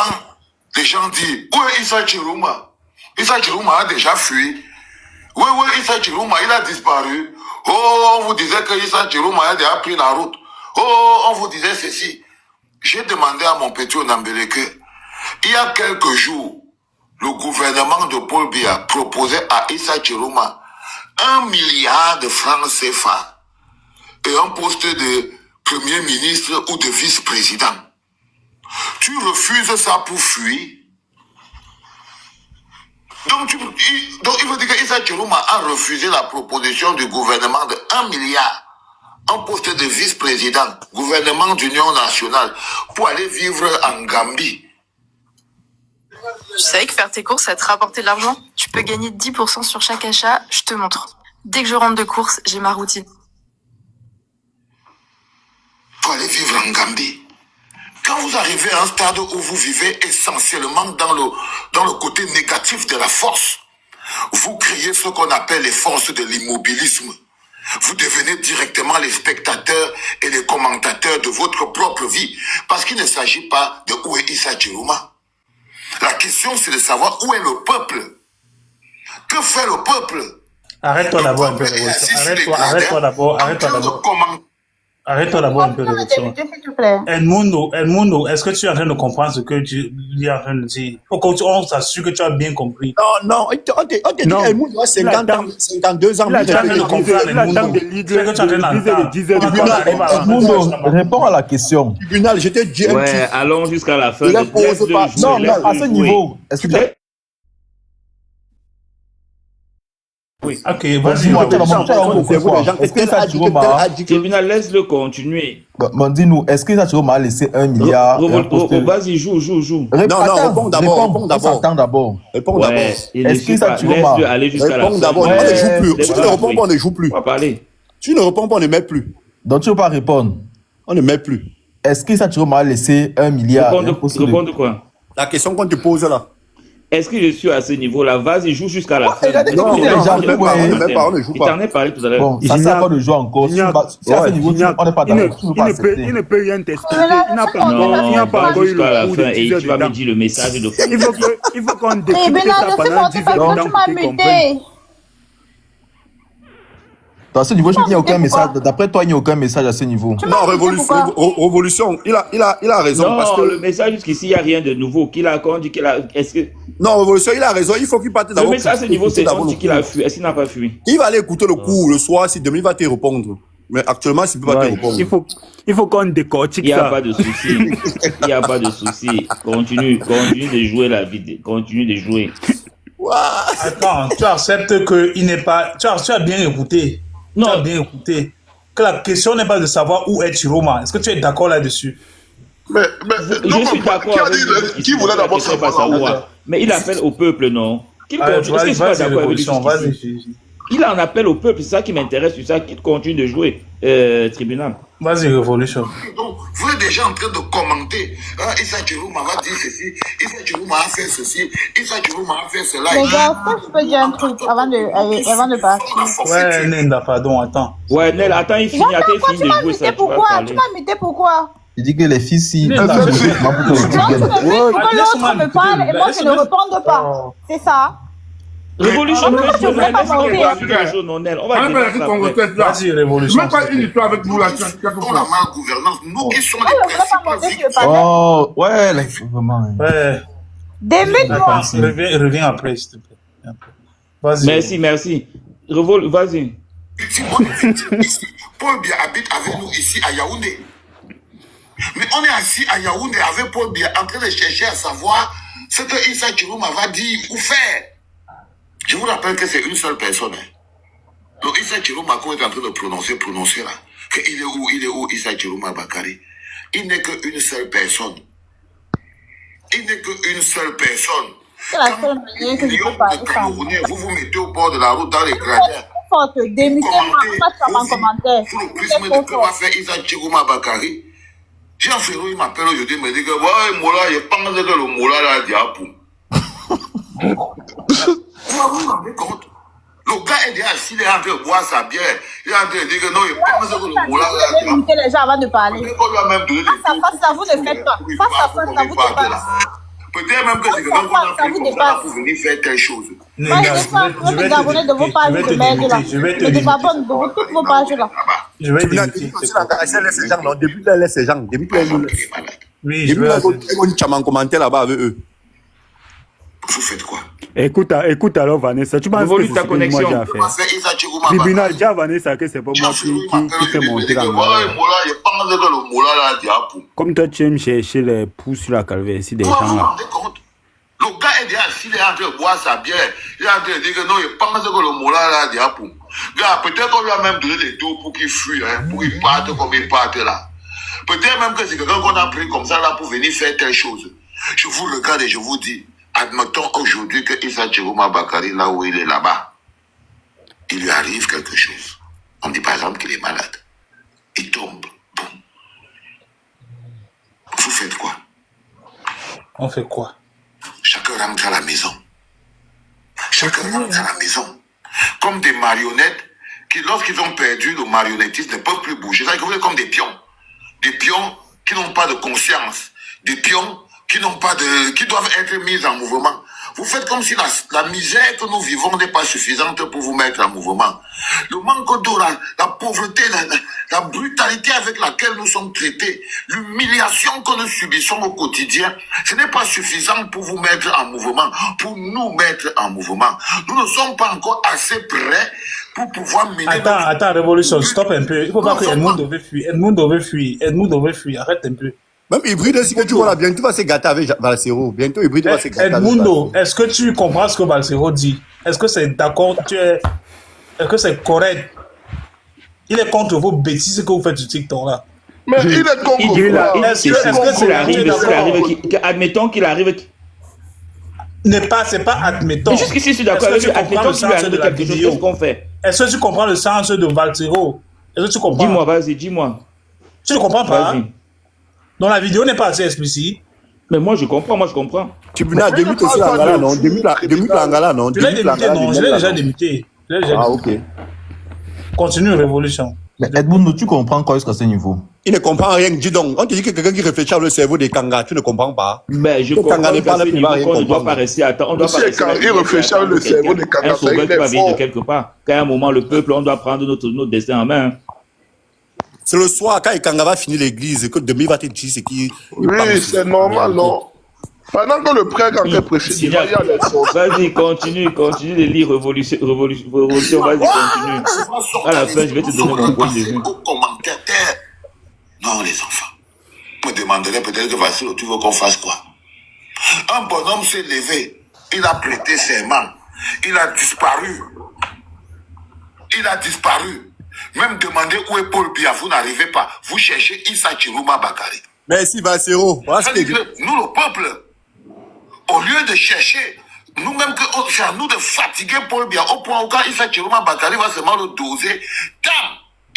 les gens dire, où est Issa Chiruma? Issa Chiruma a déjà fui. Oui, Issa Chiruma, il a disparu. Oh, on vous disait que Issa Chiruma a déjà pris la route. Oh, on vous disait ceci. J'ai demandé à mon petit Onambele que, il y a quelques jours, le gouvernement de Paul Biya proposait à Issa Chiruma 1 milliard de francs CFA et un poste de premier ministre ou de vice-président. Tu refuses ça pour fuir. Donc il faut dire que Issa Chiruma a refusé la proposition du gouvernement de 1 milliard, un poste de vice-président, gouvernement d'union nationale, pour aller vivre en Gambie. Tu savais que faire tes courses, ça te rapporter de l'argent? Tu peux gagner 10% sur chaque achat, je te montre. Dès que je rentre de course, j'ai ma routine. Pour aller vivre en Gambie. Quand vous arrivez à un stade où vous vivez essentiellement dans le côté négatif de la force, vous créez ce qu'on appelle les forces de l'immobilisme. Vous devenez directement les spectateurs et les commentateurs de votre propre vie. Parce qu'il ne s'agit pas de où est Issa Chiruma. La question, c'est de savoir où est le peuple. Que fait le peuple? Arrête-toi d'abord un peu de révolution. Arrête-toi d'abord un peu de révolution. Edmundo, est-ce que tu es en train de comprendre ce que tu es en train de dire? Faut qu'on s'assure que tu as bien compris. Non, on te dit Edmundo a 50 ans, 52 ans. Il a de comprendre Edmundo. C'est que tu es en train d'entendre. Edmundo, réponds à la question. Tribunal, je te dis un truc. Ouais, allons jusqu'à la fin. Non, mais à ce niveau, est-ce que tu as... Oui. Ok, vas-y. Est-ce que ça Tribunal, laisse-le continuer. Bon, dis-nous, est-ce que ça a laissé 1 milliard? Vas-y, joue. Non, réponds d'abord. Réponds d'abord. Est-ce que ça laisse-le aller jusqu'à la fin. Réponds d'abord. On ne joue plus. Si tu ne réponds pas, on ne joue plus. On va parler. Tu ne réponds pas, on ne met plus. Donc tu ne veux pas répondre? On ne met plus. Est-ce que ça a laissé 1 milliard? Répondre de quoi? La question qu'on te pose là. Est-ce que je suis à ce niveau-là? Vas-y, joue jusqu'à la fin. Non, on ne joue pas. Il t'en est parlé tout à l'heure. Bon, ça sert à quoi de jouer encore? Si à ce niveau, on n'est pas d'accord. Il ne peut rien t'expliquer. Il n'a pas encore eu le coup de et tu vas me dire le message de fond. Il faut qu'on décrypte ça pendant 10 heures. À ce niveau, il n'y a aucun message. D'après toi, il n'y a aucun message à ce niveau. Non, révolution. Il a raison. Non, parce que le message jusqu'ici, il n'y a rien de nouveau. Est-ce que... Non, révolution, il a raison. Il faut qu'il parte d'abord. Le message à ce niveau, c'est on dit qu'il a fui. Est-ce qu'il n'a pas fui? Il va aller écouter le cours le soir. Si demain, il va te répondre. Mais actuellement, il ne peut pas te répondre. Il faut qu'on décortique ça. Il n'y a pas de souci. Il n'y a pas de souci. Continue de jouer la vidéo. Continue de jouer. Attends, tu acceptes qu'il n'est pas... Tu as bien écouté. Non, tu as bien écouté. Que la question n'est pas de savoir où est Chiroma. Est-ce que tu es d'accord là-dessus? Mais je suis d'accord avec qui voulait d'abord savoir. Mais il appelle au peuple, non? Qu'il continue. Est-ce que je suis pas d'accord avec lui? Il en appelle au peuple, c'est ça qui m'intéresse, c'est ça qu'il continue de jouer, tribunal. Vas-y, révolution. Donc, vous êtes déjà en train de commenter. Issa Chiruma va dire ceci, Issa Chiruma a fait ceci, Issa Chiruma a fait cela. Les gars, est-ce que je peux dire un truc avant de partir? Ouais, Nenda, pardon, attends. Ouais, Nel, attends, il finit de jouer ça. Tu m'as muté pourquoi? Il dit que les filles, si... Non, tu me mets pour que l'autre me parle et moi je ne réponde pas. C'est ça. Révolution, je voulais pas monter. on va dire Vas-y, Révolution. Même pas une histoire avec nous là. On a mal gouvernance. Nous qui sommes Je les voulais pas principaux monter sur le victimes. panel. Oh, ouais, là, il faut vraiment. Ouais. Démute-moi. Reviens après, s'il te plaît. Vas-y. Merci. Vas-y. Paul Biya habite avec nous ici à Yaoundé. Mais on est assis à Yaoundé avec Paul Biya en train de chercher à savoir ce que Issa Chirouma va dire ou faire. Je vous rappelle que c'est une seule personne. Donc Issa Chirouma qu'on est en train de prononcer là. Il est où Issa Chirouma Bakari? Il n'est qu'une seule personne. C'est la seule manière que je peux parler sans moi. Vous vous mettez au bord de la route dans les gradins. Forte, démutez-moi, pas sur mon commentaire. Sous le prisme de que va faire Issa Chirouma Bakari. Jean Ferro, il m'appelle aujourd'hui, il me dit que ouais, Mola, je pense que le Mola là, diapou. Vous vous rendez compte? Le gars est déjà assis, il est en train de boire sa bière. Il est en train de dire que non, il pense que le Mola là, diapou. Démutez les gens avant de parler. Peut-être qu'on lui a même donné des Face à face, vous ne faites pas. Face à face, ça vous dépasse. Peut-être même que c'est quelqu'un qu'on a pris comme ça pour venir faire quelque chose. Moi, je vais faire un peu d'abonnés de vos pages de merde là. Je désabonne de toutes vos pages là. Je vais t'éviter. Début là, laisse ces gens. Début là, Oui, je vais. on commentaire là-bas avec eux. Vous faites quoi? Écoute alors Vanessa, tu m'as Évolue dit ta que c'est moi connexion. j'ai à faire. Tribunal, dis à Vanessa que c'est pas moi qui fait monter la Comme toi tu aimes chercher les pouces sur la calvitie des gens là. Le gars est déjà assis, il est en train de boire sa bière. Il est en train de dire que non, il pense que le Mola là, diapou. Gars, peut-être qu'on lui a même donné des dos pour qu'il fuit, hein, pour qu'il parte comme il parte là. Peut-être même que c'est quelqu'un qu'on a pris comme ça là pour venir faire telle chose. Je vous regarde et je vous dis, admettons aujourd'hui que Issa Chirouma Bakari, là où il est là-bas, il lui arrive quelque chose. On dit par exemple qu'il est malade. Il tombe. Bon. Vous faites quoi? On fait quoi? Chacun rentre à la maison. Comme des marionnettes qui, lorsqu'ils ont perdu le marionnettisme, ne peuvent plus bouger. C'est-à-dire que vous êtes comme des pions. Des pions qui n'ont pas de conscience. Des pions qui doivent être mis en mouvement. Vous faites comme si la misère que nous vivons n'est pas suffisante pour vous mettre en mouvement. Le manque d'eau, la pauvreté, la brutalité avec laquelle nous sommes traités, l'humiliation que nous subissons au quotidien, ce n'est pas suffisant pour vous mettre en mouvement, pour nous mettre en mouvement. Nous ne sommes pas encore assez prêts pour pouvoir mener... Attends, Révolution, stop un peu. Il faut pas que Edmund devait fuir. Arrête un peu. Même Hybride aussi que tu vois là, bientôt va se gâter avec Valsero. Bientôt Hybride va se gâter. Edmundo, est-ce que tu comprends ce que Valsero dit? Est-ce que c'est d'accord? Est-ce que c'est correct? Il est contre vos bêtises que vous faites sur TikTok là. Mais il est contre quoi? Est-ce que c'est admettons qu'il arrive. C'est pas admettons. Jusqu'ici, je suis d'accord avec lui. Admettons qu'il arrive quelque chose, qu'est-ce qu'on fait? Est-ce que tu comprends le sens de Valsero? Est-ce que tu comprends? Dis-moi, vas-y, dis-moi. Tu ne comprends pas? Donc la vidéo n'est pas assez explicite. Mais moi je comprends. Tu peux démuter aussi l'angala, non? Démute l'angala, non? Je l'ai démuté, non? Je l'ai déjà démuté. Ah, ok. Continue, Révolution. Mais Edmund, tu comprends quoi jusqu'à ce niveau? Il ne comprend rien, dis donc. On te dit que quelqu'un qui réfléchit avec le cerveau des kangas, tu ne comprends pas. Mais je comprends qu'à ce niveau, on ne doit pas rester à temps. On doit pas rester il réfléchit avec le cerveau des kangas. Un sauveur qui va venir de quelque part. Qu'à un moment, le peuple, on doit prendre notre destin en main. C'est le soir, quand Kanga va finir l'église, que demain il va te dire ce qui... Oui, c'est normal, non? Pendant que le prêtre en train précise, il va y aller. Vas-y, continue de lire Révolution, vas-y, continue. À la fin, je vais te donner mon point de vue. Non, les enfants. Je me demanderais peut-être que Vassilo, tu veux qu'on fasse quoi? Un bonhomme s'est levé, il a prêté serment, il a disparu. Même demander où est Paul Biya, vous n'arrivez pas. Vous cherchez Issa Chirouma Bakari. Merci, Valsero. Nous, le peuple, au lieu de chercher, nous-mêmes, c'est à nous de fatiguer Paul Biya, au point où quand Issa Chirouma Bakari va seulement le doser,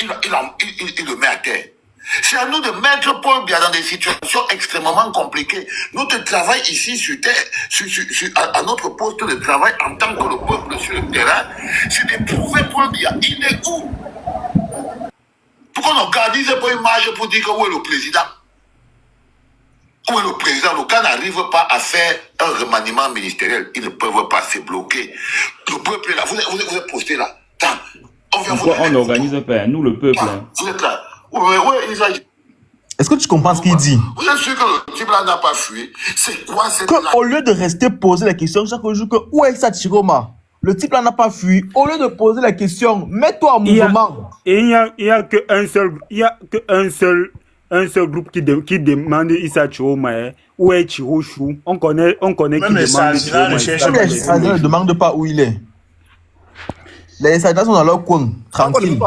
il le met à terre. C'est à nous de mettre Paul Biya dans des situations extrêmement compliquées. Notre travail ici sur terre, à notre poste de travail en tant que le peuple sur le terrain, c'est de prouver Paul Biya. Il est où? Pourquoi on organise pas une marche pour dire que où est le président? Où où est le président, le cas n'arrive pas à faire un remaniement ministériel. Ils ne peuvent pas se bloquer. Le peuple est là. Vous êtes posté là. Pourquoi on n'organise pas, nous le peuple? Vous êtes là. Est-ce que tu comprends ce qu'il dit? Vous êtes sûr que le type là n'a pas fui? C'est quoi cette... Au lieu de rester poser la question chaque jour que où est Issa Chiroma? Le type là n'a pas fui. Au lieu de poser la question, mets-toi en mouvement. Et il y a qu'un seul groupe qui demande Issa Chiroma. Où est Chirochou? On connaît qui demande Chiroma. Les ne demandent pas où il est. Les Saïdas sont dans leur coin, tranquille.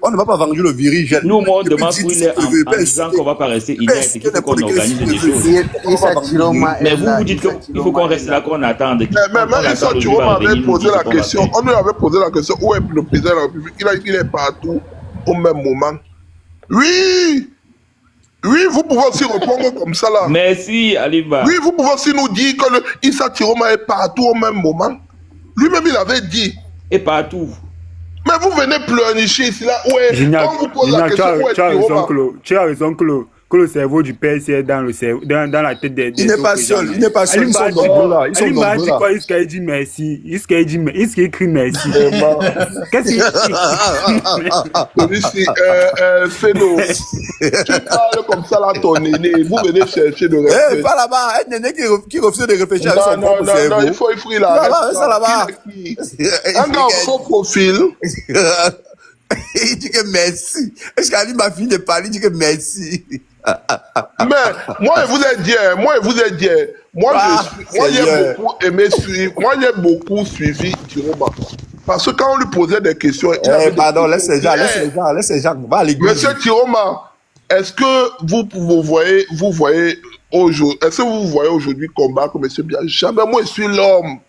On ne va pas vendre le virige. Nous, on demande où il est en disant qu'on ne va pas rester inerte et qu'il faut qu'on organise des choses. Mais vous dites qu'il faut qu'on reste là, qu'on attende. Mais Issa Chiroma avait posé la question. On lui avait posé la question où est le président de la République. Il est partout au même moment. Oui, vous pouvez aussi répondre comme ça là. Merci, Aliba. Oui, vous pouvez aussi nous dire que Issa Chiroma est partout au même moment. Lui-même, il avait dit. Et partout. Mais vous venez pleurnicher ici là. Ouais, quand vous posez la question, où est Chiroma? Tu as raison que le cerveau du PS est dans la tête des il n'est pas seul, il n'est pas seul. Ils sont nombreux là. Ils sont nombreux là. Il dit merci. Il écrit merci. Qu'est-ce qu'il Félo, tu parles comme ça là, ton aîné. Vous venez chercher de réfléchir. Pas là-bas, un aîné qui refuse de réfléchir avec son propre cerveau. Non, il faut y là. Ça là-bas. Un gars au faux profil. Il dit que merci. Est-ce qu'Ali m'a fini de parler? Il dit que merci. Mais moi, je vous ai dit, moi, j'ai beaucoup aimé suivre, moi, j'ai beaucoup suivi Chiroma. Parce que quand on lui posait des questions, pardon, laisse les gens, va à l'église. Monsieur Chiroma, est-ce que vous voyez aujourd'hui, est-ce que vous voyez aujourd'hui combattre Monsieur Biagé? Jamais moi, je suis l'homme.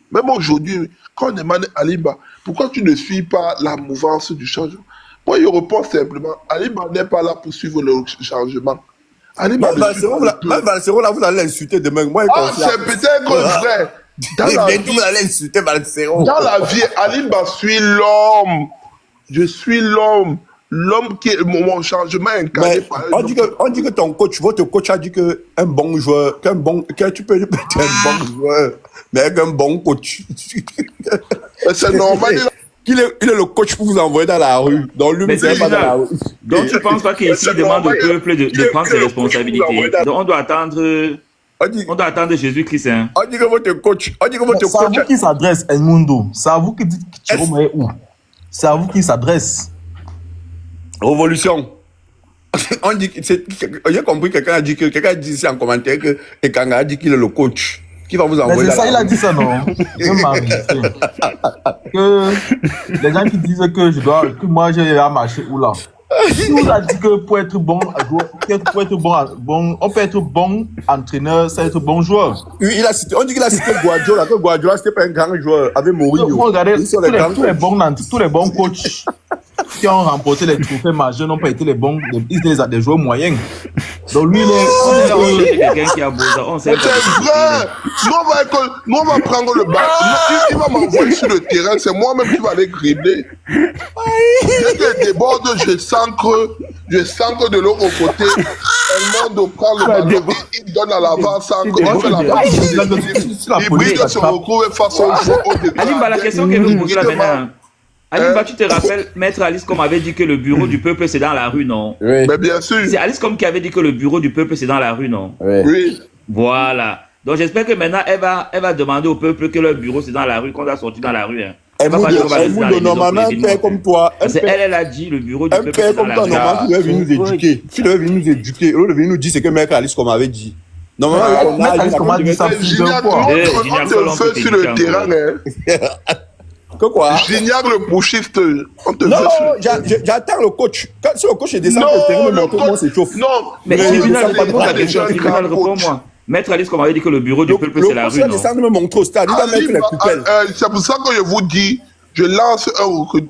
Même aujourd'hui, quand on demande à Alimba, pourquoi tu ne suis pas la mouvance du changement? Moi, je réponds simplement, Alimba n'est pas là pour suivre le changement. Même Valsero, là, vous allez l'insulter demain. Moi, c'est peut-être vrai. Vous allez insulter Valsero. Dans la vie, Alimba suit l'homme. Je suis l'homme. L'homme qui est mon changement incarné par on dit que ton coach, votre coach a dit que un bon joueur, que tu peux être un bon joueur, mais avec un bon coach. C'est normal. Il est le coach pour vous envoyer dans la rue. Donc lui, c'est pas dans la rue. Donc tu ne penses pas qu'ici il demande au peuple de prendre ses responsabilités. Donc on doit attendre Jésus-Christ. Hein. On dit que votre coach. C'est à vous qui s'adresse, Edmundo. C'est à vous qui dites que Chiroma est où. C'est à vous qui s'adresse. Révolution. On dit j'ai compris quelqu'un a dit ici en commentaire que Ekanga a dit qu'il est le coach. Qui va vous envoyer ça, il a dit ça, non? Que les gens qui disent que moi j'ai à marcher où là? Il nous a dit que pour être bon, on peut être bon entraîneur, c'est être bon joueur. Oui, on dit qu'il a cité Guardiola, que Guardiola c'était pas un grand joueur, avec Mourinho. Vous regardez, tous les bons coachs qui ont remporté les trophées majeurs n'ont pas été les bons, ils étaient des joueurs moyens. Donc lui, c'est quelqu'un qui a beau ça. C'est vrai. Nous on va prendre le ballon. Il va m'envoyer sur le terrain. C'est moi-même qui va aller dribbler. Dès que déborde, je sens que de l'autre côté, le monde prend le ballon, il donne à l'avant, on fait la passe. Il brille de se retrouver face au jeu. Alimba, la question que vous posez là maintenant. Alimba, tu te rappelles, Maître Alice Comme avait dit que le bureau du peuple c'est dans la rue, non? Oui. Mais bien sûr. C'est Alice Comme qui avait dit que le bureau du peuple c'est dans la rue, non? Oui. Voilà. Donc j'espère que maintenant elle va demander au peuple que leur bureau c'est dans la rue, qu'on doit sortir dans la rue. Hein. Normalement, un père comme toi. Elle a dit le bureau du peuple c'est dans la rue. Normalement, tu devais venir nous éduquer. Tu devais venir nous éduquer. Au lieu de venir nous dire ce que Maître Alice Comme avait dit. Normalement, Maître Alice Comme a dit ça plusieurs fois. On te fait sur le terrain. Que quoi? J'ignore le bouchiste. Non, j'attends le coach. Si le coach est descendu au terrain, me montre comment c'est chauffe. Non, mais réponds-moi. Maître Alice Comme avait dit que le bureau du peuple c'est la rue, non? Le coach me montre au stade, il va mettre les coupelles. C'est pour ça que je vous dis, je lance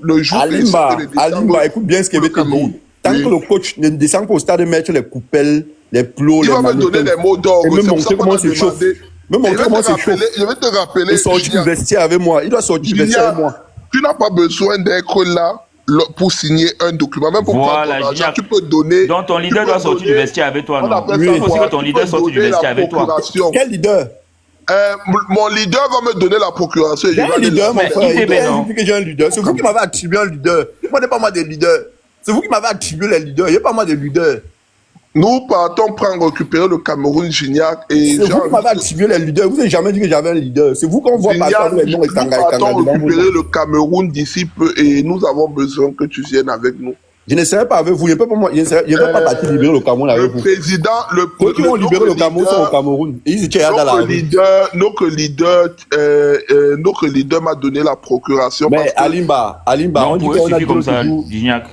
le jour. Alimba, écoute bien ce qu'il veut te dire. Tant que le coach ne descend pas au stade de mettre les coupelles, les plots, il va me donner des mots d'ordre. Et me montrer comment c'est chauffe. Me montrer comment c'est chaud. Je vais te rappeler. Il sortit du vestiaire avec moi. Il doit sortir du vestiaire avec moi. Tu n'as pas besoin d'être là pour signer un document. Même pour Voilà, prendre ton argent, Gignac. tu peux donner... Donc ton leader doit sortir du vestiaire avec toi, On non? appelle Il ça faut aussi quoi? que ton Tu leader peux sorte du donner vestiaire la avec toi. procuration. Quel leader? Mon leader va me donner la procuration. Et J'ai un leader, mon frère. il Il t'aimait, non? dit que j'ai un leader. C'est vous qui m'avez attribué un leader. Ne prenez pas moi des leaders. C'est vous qui m'avez attribué les leaders. Il n'y a pas moi des leaders. Nous partons prendre récupérer le Cameroun, Gignac. Et C'est vous qui m'avez attribué les leaders. Vous n'avez jamais dit que j'avais un leader. C'est vous qu'on voit partout les noms et nous partons récupérer le Cameroun d'ici peu et nous avons besoin que tu viennes avec nous. Je ne serai pas avec vous. Je ne peux pas, je ne vais pas partir libérer le Cameroun avec vous. Le président, ceux qui vont libérer le Cameroun sont au Cameroun. Et ils étaient dans la rue. Notre leader m'a donné la procuration. Mais Alimba, on dit qu'on a dit comme ça, Gignac.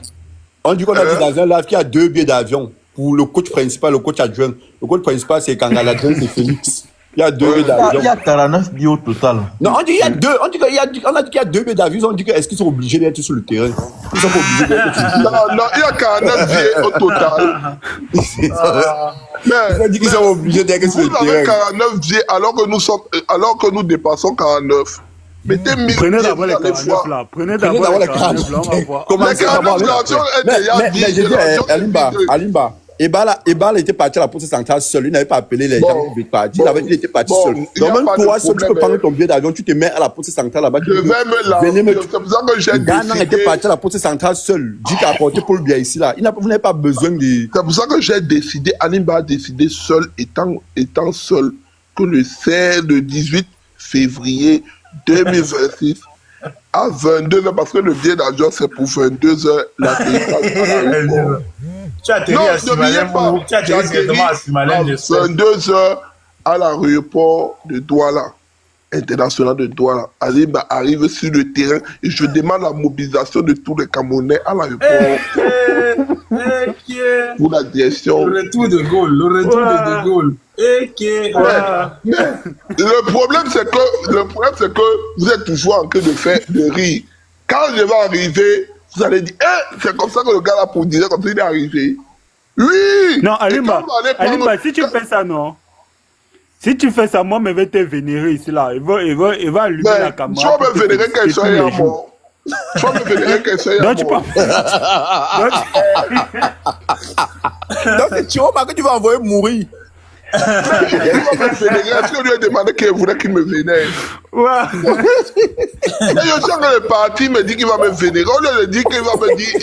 On dit qu'on a dit dans un live qu'il y a 2 billets d'avion pour le coach principal, le coach adjoint. Le coach principal, c'est Kangala, c'est Félix. Il y a 2 billets d'avion. Il y a 49 billets au total. Non, on dit qu'il y a 2. On a dit qu'il y a 2 billets d'avion. On dit que est-ce qu'ils sont obligés d'être sur le terrain? Ils sont pas obligés d'être sur le terrain. Non, il y a 49 billets au total. Mais on dit qu'ils sont obligés d'être sur le terrain. Vous avez 49 billets alors que nous dépassons 49. Mettez 1000 Prenez d'abord les 49 là. Prenez d'abord les 49 là. On va voir. Comment c'est d'abord mais j'ai dit, Alimba. Ebal était parti à la poste centrale seul. Il n'avait pas appelé les gens qui étaient partis. Il était parti seul. Donc même toi, seul, tu peux prendre ton billet d'avion, tu te mets à la poste centrale là-bas. Je vais me laver. C'est pour ça que j'ai décidé. Ghana était parti à la poste centrale seul. Dit qu'il a apporté Paul Biya ici là. Vous n'avez pas besoin de... C'est pour ça que j'ai décidé, Alimba a décidé seul, étant seul, que le 18 février 2026 à 22h, parce que le billet d'avion c'est pour 22h, la tu as atterri à Simalem ou tu as atterri directement à Simalem, 22h à l'aéroport de Douala, international de Douala. Alimba arrive sur le terrain et je demande la mobilisation de tous les Camerounais à l'aéroport pour la direction. Le retour de Gaulle, de Gaulle. Le problème c'est que vous êtes toujours en train de rire. Quand je vais arriver, vous allez dire, c'est comme ça que le gars là pour dire comme ça il est arrivé. Oui. Non, Alimba, si tu fais ça, non. Si tu fais ça, moi, je vais te vénérer ici là. Il va allumer la caméra. Tu vas me vénérer qu'elle soit à mort. Tu vas me vénérer qu'elle soit à mort. Donc c'est Chioma que tu vas envoyer mourir. Est-ce qu'on lui a demandé qu'il voulait qu'il me vénère? Ouais. Et je sens que le parti me dit qu'il va me vénérer. On lui a dit qu'il va me dire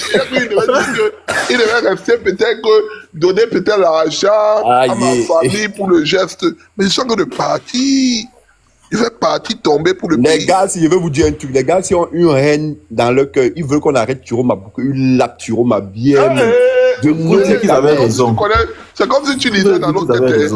qu'il devait rester peut-être donner peut-être l'argent à ma famille pour le geste. Mais je sens que le parti, il fait partie tomber pour le pays. Les gars, si je veux vous dire un truc, les gars, si ont une haine dans leur cœur, ils veulent qu'on arrête Chiroma pour qu'ils lapent Chiroma bien. De nous dire qu'ils avaient raison. C'est comme si tu disais dans notre tête.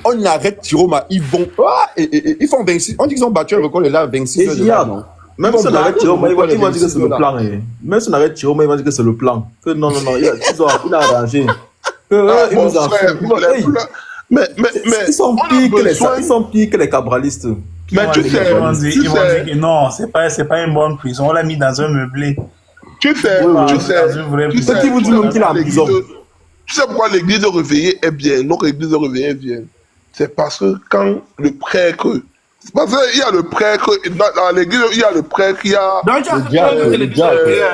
On arrête Chiroma, ils vont. Ils font 26. On dit qu'ils ont battu un record là, 26 heures de là, non? Même si on arrête Chiroma, ils vont dire que c'est le plan. Même si on arrête Chiroma, ils vont dire que c'est le plan. Que non, il a arrangé. Ils nous en foutent. Mais ils sont pires que les cabralistes. Mais tu sais, ils vont dire que non, c'est pas une bonne prison. On l'a mis dans un meublé. Tu sais qui vous dit même qu'il est en prison. Tu sais pourquoi l'église réveillée est bien, notre église réveillée est bien. C'est parce que quand le prêtre, parce qu'il y a le prêtre, dans l'église, il y a le prêtre, il y a... Donc tu as l'église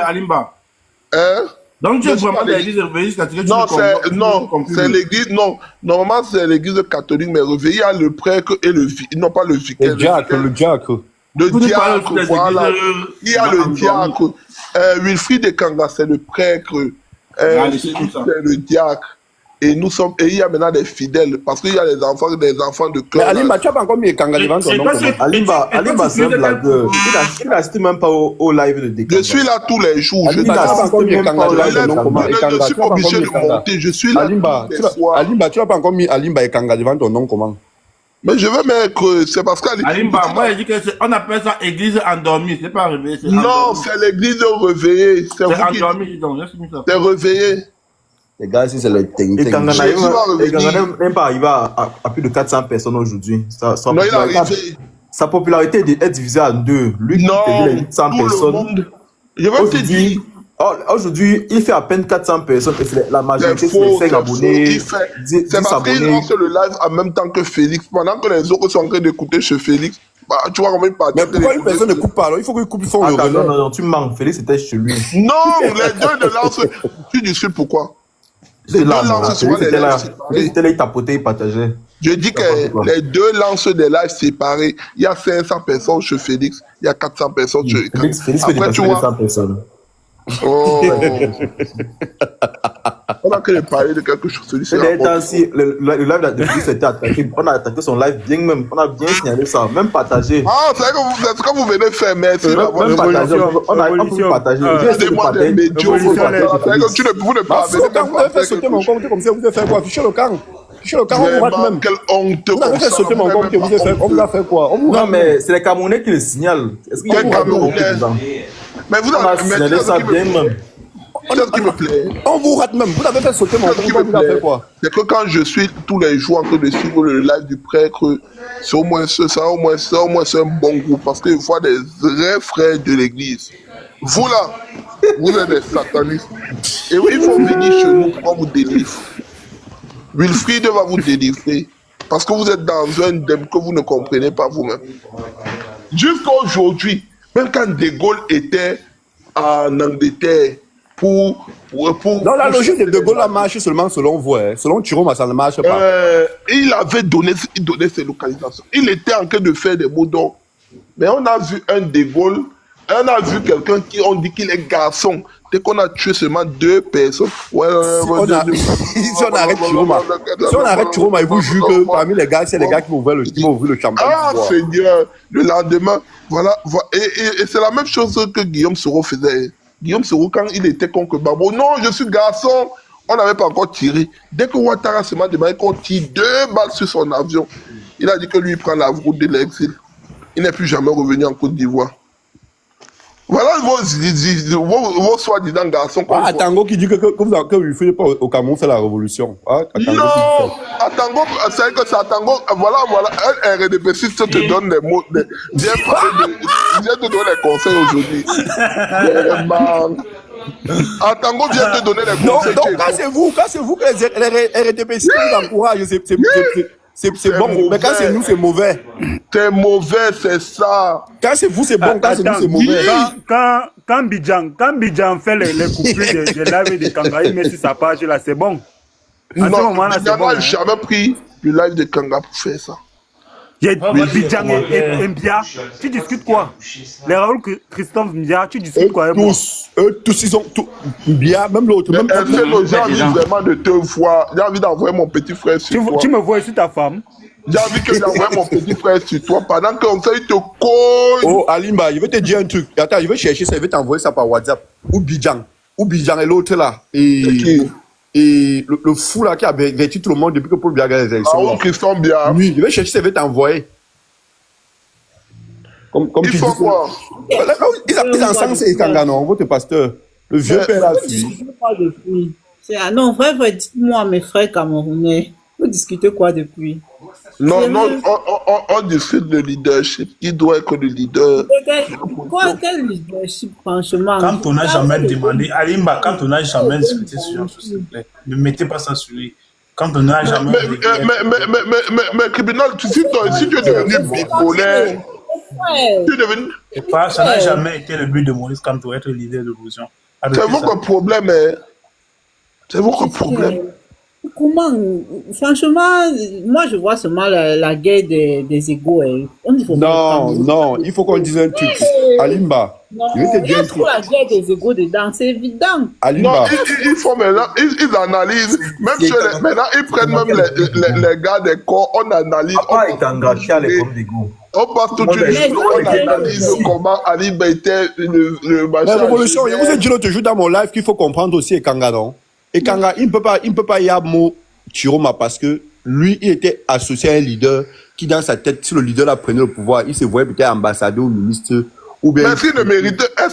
Alimba. Donc tu es vraiment l'église réveillée catholique? Non, c'est l'église, non. Normalement c'est l'église catholique, mais réveillée, il y a le prêtre et le non pas le vicaire. Le diacre. Le diacre, voilà. Il y a le diacre. Wilfried de Kanga, c'est le prêtre. C'est le diacre. Et nous sommes, et il y a maintenant des fidèles, parce qu'il y a des enfants de cœur. Mais Alimba, tu n'as pas encore mis Kanga devant ton nom. Alimba, c'est un blagueur. Il n'assiste même pas au live de Décanga. Je suis là tous les jours. Je suis obligé de monter. Je suis là. Alimba, tu n'as pas encore mis Alimba et Kanga devant ton nom, comment? Mais je veux mettre, c'est parce qu'Alimba, moi, je dis qu'on appelle ça église endormie, c'est pas réveillé. Non, c'est l'église réveillée. C'est endormi, c'est réveillé. Les gars, si c'est le technique. Et Kangana n'aime pas arriver à plus de 400 personnes aujourd'hui. Sa popularité est divisée en deux. Lui, il fait 100 personnes. Je vais te dire. Aujourd'hui, il fait à peine 400 personnes et la majorité c'est 5 abonnés. C'est parce qu'il lance le live en même temps que Félix. Pendant que les autres sont en train d'écouter chez Félix, Bah, tu vois comment il parle. Mais pourquoi une personne ne coupe pas alors? Il faut qu'il coupe, il faut le Attends, relais. non, tu manques. Félix était chez lui. Non, les deux ne lancent. Tu discutes pourquoi? Les deux là, lancent souvent des Félix lives était séparés. là, il tapotait, il partageait. Je dis que les deux lancent des lives séparés. Il y a 500 personnes chez Félix, il y a 400 personnes chez Félix fait Après, dépasser tu les vois. 100 personnes. Oh. On a que parler de quelque chose. Celui-ci Mais d'ailleurs, temps-ci, le live de Félix était attaqué. On a attaqué son live bien même. On a bien signalé ça, même partagé. Ah, c'est ce que vous venez faire, merci. Même partagé, on a pu partager. J'ai essayé de partager. Vous ne parlez pas. Vous avez fait sauter mon compte comme ça, vous avez fait quoi? Fichez le camp. Fichez le camp, on vous rate même. Quelle honte. Vous avez fait sauter mon compte, on vous a fait quoi? Non, mais c'est les Camerounais qui le signalent. Est-ce qu'il y a Quel Camerounais? Mais vous avez signalé ça bien même. Ce qui me plaît. On vous rate même. Vous avez fait sauter mon compte, on vous a fait quoi? C'est que quand je suis tous les jours en train de suivre le live du prêtre, c'est au moins un bon groupe parce que je vois des vrais frères de l'église. Vous là, vous êtes des satanistes. Et oui, il faut venir chez nous pour qu'on vous délivre. Wilfried va vous délivrer parce que vous êtes dans un dème que vous ne comprenez pas vous-même. Jusqu'à aujourd'hui, même quand De Gaulle était en Angleterre, non, la logique de Gaulle la marche seulement selon vous. Hein. Selon Chiroma, ça ne marche pas. Il donnait ses localisations. Il était en train de faire des mots d'or. Mais on a vu un De Gaulle, on a vu quelqu'un qui on dit qu'il est garçon. Dès qu'on a tué seulement 2 personnes. Si on arrête Chiroma, il vous jure que parmi les gars, c'est les gars qui vont ouvrir le champagne. Ah Seigneur, le lendemain, voilà. Et c'est la même chose que Guillaume Soro faisait. Guillaume Soro, quand il était contre Babo, non, je suis garçon, on n'avait pas encore tiré. Dès que Ouattara se m'a demandé qu'on tire 2 balles sur son avion, il a dit que lui, il prend la route de l'exil. Il n'est plus jamais revenu en Côte d'Ivoire. Voilà vos soi-disant garçons. Ah, Tango qui dit que vous ne faites pas au Cameroun faire la révolution. Ah, non, à Tango, c'est que ça, Tango, voilà, un RDPCiste te donne des mots, viens te donner des conseils aujourd'hui. À Tango vient te donner des conseils. Donc, quand c'est vous que les RDPCistes vous encouragent, c'est bon, mais quand c'est nous, c'est mauvais. C'est mauvais, c'est ça. Quand c'est vous, c'est bon, quand c'est nous, c'est mauvais. Quand Bidjan fait les couplets de live et de Kanga, il met sur sa page là, c'est bon. Non, Bidjan n'a jamais pris le live de Kanga pour faire ça. Bidjan et Mbia, tu discutes quoi? Les Raoul Christophe Mbia, tu discutes quoi? Tous, ils ont tout. Mbia, même l'autre. J'ai envie vraiment de te voir. J'ai envie d'envoyer mon petit frère sur toi. Tu me vois sur ta femme? J'ai envie que j'envoie mon petit frère sur toi pendant qu'on sait, il te cogne. Oh, Alimba, je vais te dire un truc. Attends, je vais chercher ça, je vais t'envoyer ça par WhatsApp. Ou Bidjan et l'autre là. Et le fou là qui a vêtu tout le monde depuis que Paul Biya a les élections. Ah, Christian Biya. Oui, je vais chercher ça, je vais t'envoyer. Comme il faut quoi? Ils encensent Kanga, non, votre pasteur. Le vieux père a fui. Non, frère, dites-moi, mes frères camerounais, vous discutez quoi depuis? Non, on discute de leadership. Qui doit être le leader? Quel leadership, franchement? Quand on n'a jamais demandé, Alimba, quand on n'a jamais discuté sur un s'il vous plaît, ne mettez pas ça sur lui. Quand on n'a jamais. Mais criminel, si tu es devenu bipolaire, tu es devenu. Et pas, ça n'a jamais été le but de Maurice Kamto être leader de l'opposition. C'est votre problème, hein? C'est votre problème. Comment? Franchement, moi je vois seulement la guerre des égos. Non, il faut qu'on dise un truc. Alimba, je vais te dire un truc. La guerre des égos dedans, c'est évident. Alimba. Non, il faut maintenant, ils analysent. Même maintenant, ils prennent même les gars des corps, on analyse. On passe toute une journée, on analyse comment Alimba était le machin. La révolution, je vous ai dit l'autre jour dans mon live qu'il faut comprendre aussi Kanga, non? Et Kanga, il ne peut pas y avoir mot Chiroma parce que lui, il était associé à un leader qui, dans sa tête, si le leader là prenait le pouvoir, il se voyait peut-être ambassadeur ou ministre. Ou bien. Mais est-ce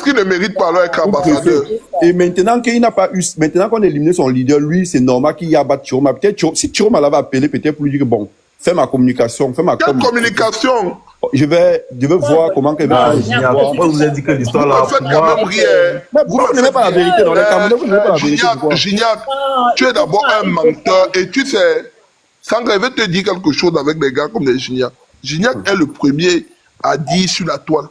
qu'il ne mérite pas alors être ambassadeur? Et maintenant qu'il n'a pas eu, maintenant qu'on a éliminé son leader, lui, c'est normal qu'il y a battu Chiroma. Peut-être, si Chiroma l'avait appelé, peut-être pour lui dire, bon, fais ma communication, Quelle communication? Je vais voir comment qu'elle va. Moi, vous avez dit que l'histoire là. Vous faites quand même rien. Vous n'aimez pas la vérité dans les Camerounais, vous n'aimez pas la vérité. Gignac, tu es d'abord un menteur et tu sais, sans rêver te dire quelque chose avec des gars comme les Gignac. Gignac est le premier a dit sur la toile,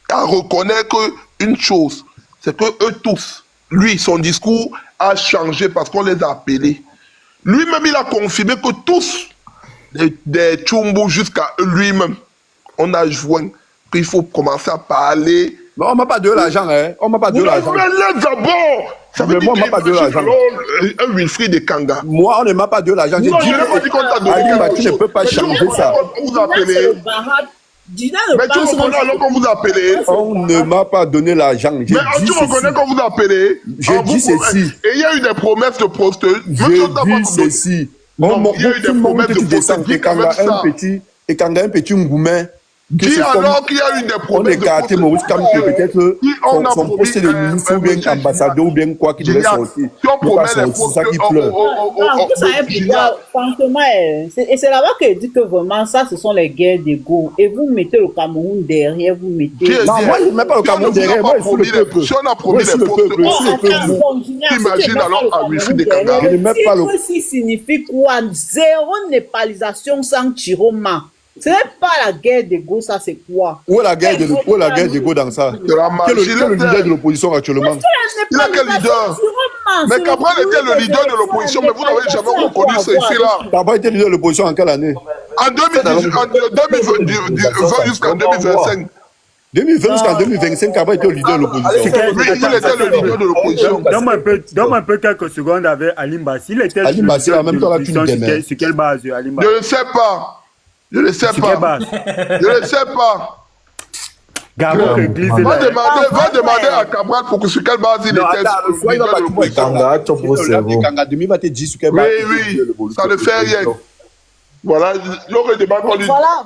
à reconnaître une chose, c'est que eux tous, lui, son discours a changé parce qu'on les a appelés. Lui-même, il a confirmé que tous, des Tchumbu jusqu'à lui-même, on a joint qu'il faut commencer à parler. Mais on m'a pas donné l'argent, hein. On m'a pas donné l'argent. Mais d'abord, ça veut dire moi, on m'a pas donné l'argent. Un Wilfried de Kanga. Moi, on ne m'a pas donné l'argent. J'ai dit, pas dit qu'on t'a donné Alimba, tu ne peux pas changer ça. On vous a appelé. Mais tu reconnais alors qu'on vous a appelé. On ne m'a pas donné l'argent. Mais tu reconnais qu'on vous a appelé. J'ai dit ceci. Et il y a eu des promesses de poste. J'ai dit ceci. Il y a eu des promesses de poste. Et quand un petit Ngoumen. Dis alors qu'il y a eu des promesses. On écarté Maurice Kamto, peut-être son poste de ministre ou bien ambassadeur ou bien quoi qui devait sortir. C'est ça qui pleure. Franchement, et c'est là-bas qu'elle dit que vraiment, ça, ce sont les guerres d'ego. Et vous mettez le Cameroun derrière, vous mettez... Non, moi, je ne mets pas le Cameroun derrière, moi, je suis le peuple. Si on a promis les postes, imagine alors à Wilfried de Kanga. Je ne mets pas le... Ceci signifie quoi? Zéro népalisation sans Chiroma. Ce n'est pas la guerre d'ego, ça c'est quoi? Où est la guerre d'ego dans ça? Quel est le leader de l'opposition actuellement? Il a quel leader? Mais Cabral était le leader de l'opposition, mais vous n'avez jamais reconnu ceci-là. Cabral était leader de l'opposition en quelle année? En 2020 jusqu'en 2025. 2020 jusqu'en 2025, Cabral était le leader de l'opposition. Oui, il était le leader de l'opposition. Donne-moi un peu quelques secondes avec Alim Bassi. Il était Alim Bassi, en même temps, là, tu nous démènes. Sur quelle base, Alim Bassi? Je ne sais pas. Je ne sais pas. Je ne sais pas. Va demander à Cabral pour que sur quelle base il était. Demi va te dire sur quelle base. Oui, ça ne fait rien. Voilà,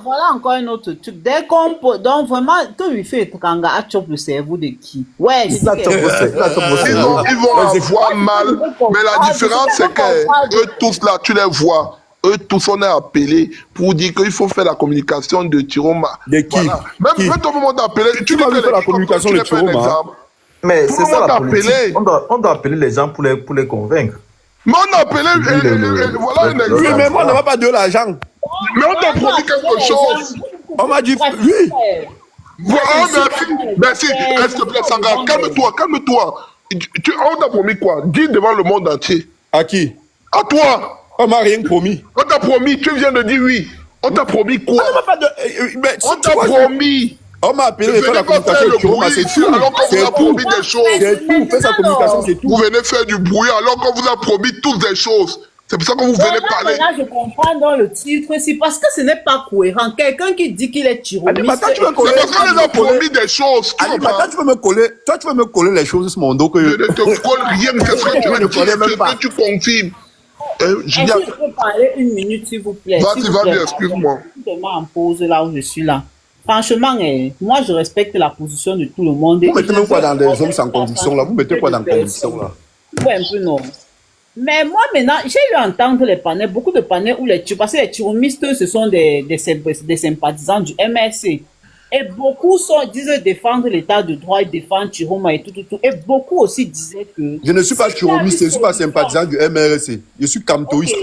voilà encore un autre truc. Dès qu'on peut, donc vraiment, tout lui fait Kanga a chopé le cerveau de qui? Ouais, ils vont avoir mal, mais la différence c'est que eux tous là, tu les vois. Eux tous, on est appelés pour dire qu'il faut faire la communication de Chiroma. De qui? Voilà. Même quand on m'a appelé, tu vas faire la communication de Chiroma. Mais c'est ça la politique. On doit appeler les gens pour les convaincre. Mais on a appelé, voilà un exemple. Oui, mais moi, on n'a pas de l'argent. Mais on t'a promis quelque chose. On m'a dit, oui. Voilà, merci. S'il te plaît, Sanga, calme-toi. On t'a promis quoi? Dis devant le monde entier. À qui? À toi. On m'a rien promis. On t'a promis, tu viens de dire oui. On t'a promis quoi? On t'a promis. On m'a appelé faire la communication de Chiroma, c'est tout. Alors qu'on vous a promis des choses. C'est tout, faites sa communication, c'est tout. Vous venez faire du bruit alors qu'on vous a promis toutes des choses. C'est pour ça que vous venez parler. Là, je comprends dans le titre, c'est parce que ce n'est pas cohérent. Quelqu'un qui dit qu'il est chiromiste... C'est parce qu'on les a promis des choses. Toi, tu veux me coller les choses sur mon dos que... Je ne te colle rien, qu'est-ce que tu veux dire? Tu confirmes. Est-ce que je peux parler une minute, s'il vous plaît? Vas-y, excuse-moi. Je me en pause là où je suis là. Franchement, moi, je respecte la position de tout le monde. Vous mettez même quoi dans des hommes sans conviction là? Vous mettez quoi dans la conviction là? Oui, un peu non. Mais moi, maintenant, j'ai eu à entendre les panels, beaucoup de panels où parce que les chiromistes, ce sont des sympathisants du MRC. Et beaucoup disent défendre l'état de droit et défendre Chiroma et tout. Et beaucoup aussi disaient que... Je ne suis pas chiromiste, je ne suis pas sympathisant du MRC. Je suis camtoïste.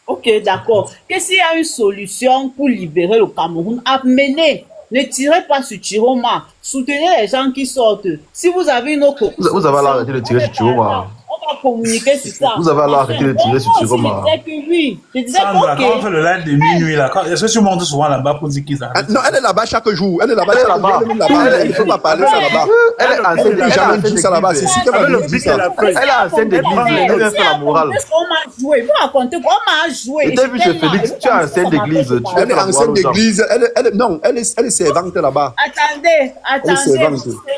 Ok, d'accord. Que s'il y a une solution pour libérer le Cameroun, amenez. Ne tirez pas sur Chiroma. Soutenez les gens qui sortent. Si vous avez une autre... Vous avez arrêté de tirer sur Chiroma. On va communiquer sur ça. Vous avez arrêté de tirer sur Chiroma. Je disais Sandra, quand on fait le live de minuit, là, est-ce que tu montes souvent là-bas pour dire qu'ils arrêtent? Non, elle est là-bas chaque jour. Elle est là-bas. Il ne faut pas parler ça là-bas. Elle est enceinte d'église. Jamais dit ça là-bas. C'est sûr qu'elle va dire ça. Elle est enceinte d'église. Elle vient faire la morale. On m'a joué. Vous racontez quoi? On m'a joué. Je t'ai vu chez Félix. Tu es enceinte d'église. Elle est enceinte d'église. Non, elle est servante là-bas. Attendez.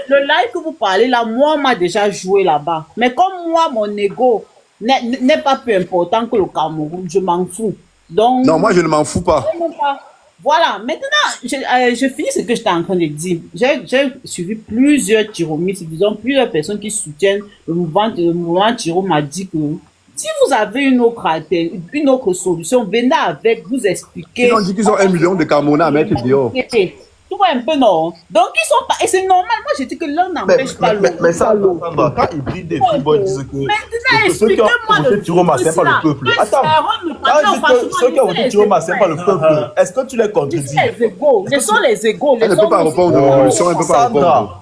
Le live que vous parlez là, moi, on m'a déjà joué là-bas. Mais comme moi, mon ego n'est pas plus important que le Cameroun, je m'en fous. Donc, non, moi je ne m'en fous pas. Voilà, maintenant, je finis ce que j'étais en train de dire. J'ai suivi plusieurs chiromistes, disons plusieurs personnes qui soutiennent le mouvement Chiro m'a dit que si vous avez une autre solution, venez avec, vous expliquer. Ils ont dit qu'ils ont 1 million de Camerounais à mettre dehors. Tout Tu vois un peu, non? Donc, ils sont pas. Et c'est normal. Moi, je dis que l'un n'empêche pas l'autre. Mais ça, quand ils brillent des Freeboys, disent que. Maintenant, ceux qui ont voté Chiroma, c'est pas le peuple. Attends, ceux qui ont voté Chiroma, c'est pas le peuple. Est-ce que tu les contredis? Les égaux. Ce sont les égaux. Elle ne peut pas répondre. Elle ne peut pas répondre.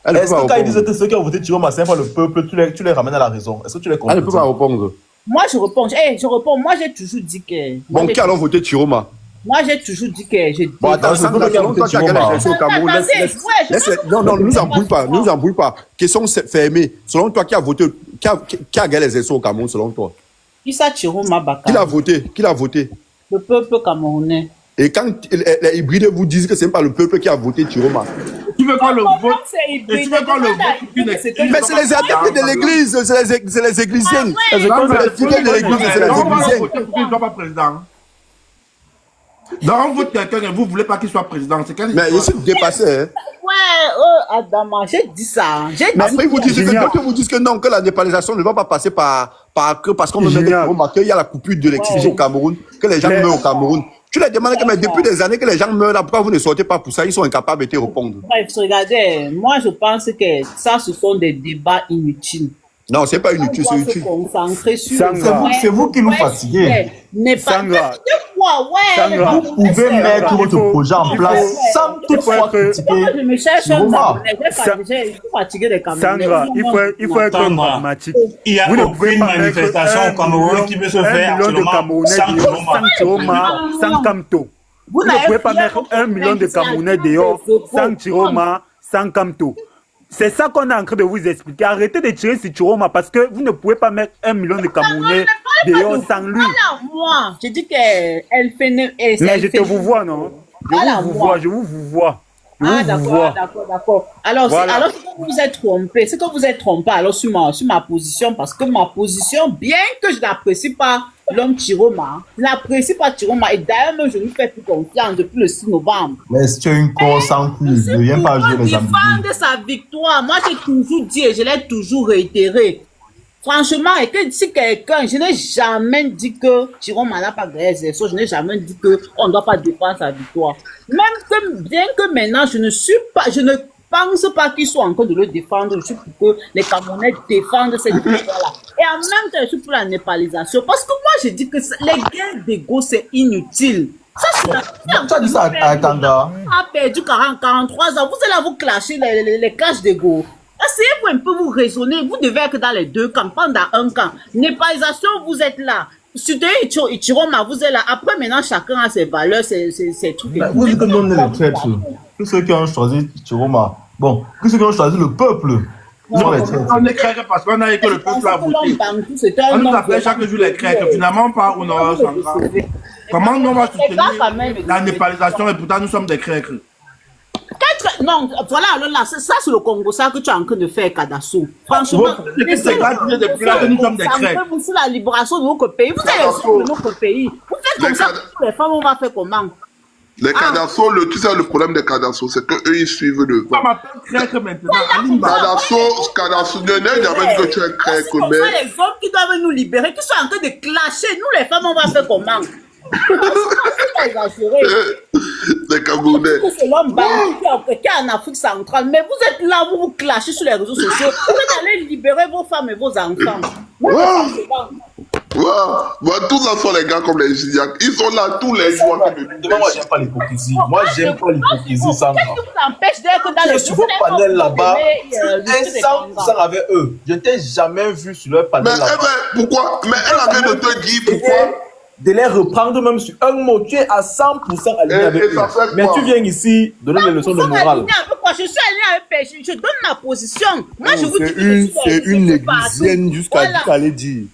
Est-ce que quand ils disent que ceux qui ont voté Chiroma, c'est pas le peuple, tu les ramènes à la raison? Est-ce que tu les contredis? Elle ne peut pas répondre. Moi, je réponds. Je réponds. Moi, j'ai toujours dit que. Bon, qui alors voté Chiroma? Moi, j'ai toujours dit que. Bon, attends, Sandra, selon toi qui a gagné les élections au Cameroun, non, ne nous embrouille pas, ne nous embrouille pas. Question fermée. Selon toi, qui a voté, qui a gagné les élections au Cameroun, selon toi? Issa Chiroma Baka. Qui l'a voté? Qui l'a voté? Le peuple camerounais. Et quand les hybrides vous disent que ce n'est pas le peuple qui a voté Chiroma. Tu veux pas le vote? Tu veux pas le vote? Mais c'est les adeptes de l'église, c'est les églisiens. C'est les fidèles de l'église, c'est les églisiens. Il ne soit pas président. Donc, on vote quelqu'un et vous ne voulez pas qu'il soit président. Mais il s'est dépassé. Hein. Ouais, Adama, j'ai dit ça. Mais après, vous dites que non, que la népalisation ne va pas passer parce qu'on me met des Chiroma, qu'il y a la coupure de l'électricité au Cameroun, que les gens meurent au Cameroun. Tu leur demandes que mais depuis des années que les gens meurent là, pourquoi vous ne sortez pas pour ça? Ils sont incapables de te répondre. Bref, regardez, moi je pense que ça, ce sont des débats inutiles. Non, c'est pas inutile, c'est utile. C'est vous qui nous fatiguez. Sandra, vous pouvez mettre votre projet en place sans toutefois critiquer. Je me cherche un abonné, je suis fatigué des Camerounais. Sandra, il faut être pragmatique. Il y a aucune manifestation au Cameroun qui peut se faire actuellement sans Chiroma, sans Kamto. Vous ne pouvez pas mettre 1 million de Camerounais dehors sans Chiroma, sans Kamto. C'est ça qu'on est en train de vous expliquer. Arrêtez de tirer sur Chiroma parce que vous ne pouvez pas mettre 1 million de Camerounais dehors sans lui. Moi, je dis qu'elle fait... Mais je te vous vois, non? Je vous vois. D'accord. Alors, c'est que vous vous êtes trompé. C'est que vous êtes trompé alors sur ma position, parce que ma position, bien que je n'apprécie pas l'homme Chiroma, je n'apprécie pas Chiroma, et d'ailleurs même je lui fais plus confiance depuis le 6 novembre. Mais tu es une consentante, ne viens pas jouer les ambigus. Défendre sa victoire, moi j'ai toujours dit et je l'ai toujours réitéré. Franchement, et que si quelqu'un, je n'ai jamais dit que Chiroma n'a pas gagné les élections, je n'ai jamais dit qu'on ne doit pas défendre sa victoire. Même que, bien que maintenant, je ne pense pas qu'ils soient encore de le défendre, je suis pour que les Camerounais défendent cette victoire-là. Et en même temps, je suis pour la népalisation, parce que moi, je dis que les guerres d'ego, c'est inutile. Ça, c'est tu as dit ça à Kanda. A perdu 43 ans, vous allez vous clasher les clashs d'ego. Essayez-vous un peu vous raisonner, vous devez être dans les deux camps, pas dans un camp. Népalisation, vous êtes là. Sudé et Chiroma, vous êtes là. Après, maintenant, chacun a ses valeurs, ses trucs. Vous dites que nous, on est les traîtres. Tous ceux qui ont choisi Chiroma. Bon, tous ceux qui ont choisi le peuple. Non, on est crèques parce qu'on a que le peuple a voté. On nous appelle chaque jour les crèques. Finalement, pas on aura Sandra. Comment nous on va soutenir la népalisation et pourtant nous sommes des crèques? Non, voilà, alors là, ça c'est le Congo, ça que tu es en train de faire, Kadassou. Franchement, c'est depuis là que nous sommes des crèques. C'est la libération de notre pays. Vous allez sur notre pays. Vous faites comme ça, les femmes, on va faire comment? Les Kadasso, tu sais le problème des Kadasso, c'est qu'eux ils suivent le vent. On m'appelle crèque maintenant. Kadasso, ne jamais dit que tu es crèque. C'est les hommes qui doivent nous libérer, qui sont en train de clasher. Nous les femmes, on va faire comment? Les Camerounais. C'est l'homme banquier qui est en Afrique centrale. Mais vous êtes là, vous clashez sur les réseaux sociaux. Vous allez libérer vos femmes et vos enfants. Tous ça sont les gars comme les Gignac. Ils sont là tous les jours. Moi, j'aime pas l'hypocrisie. Moi, j'aime pas l'hypocrisie, Sandra. Qu'est-ce qui vous empêche d'être dans les sur vos panels là-bas, sans avec eux. Je ne t'ai jamais vu sur leur panel là-bas. Mais pourquoi? Mais elle avait de te dire pourquoi. De les reprendre même sur un mot. Tu es à 100% aligné avec eux. Mais tu viens ici donner des leçons de morale. Je suis aligné avec eux. Je donne ma position. Moi, je vous dis. C'est une églisienne jusqu'à aller dire.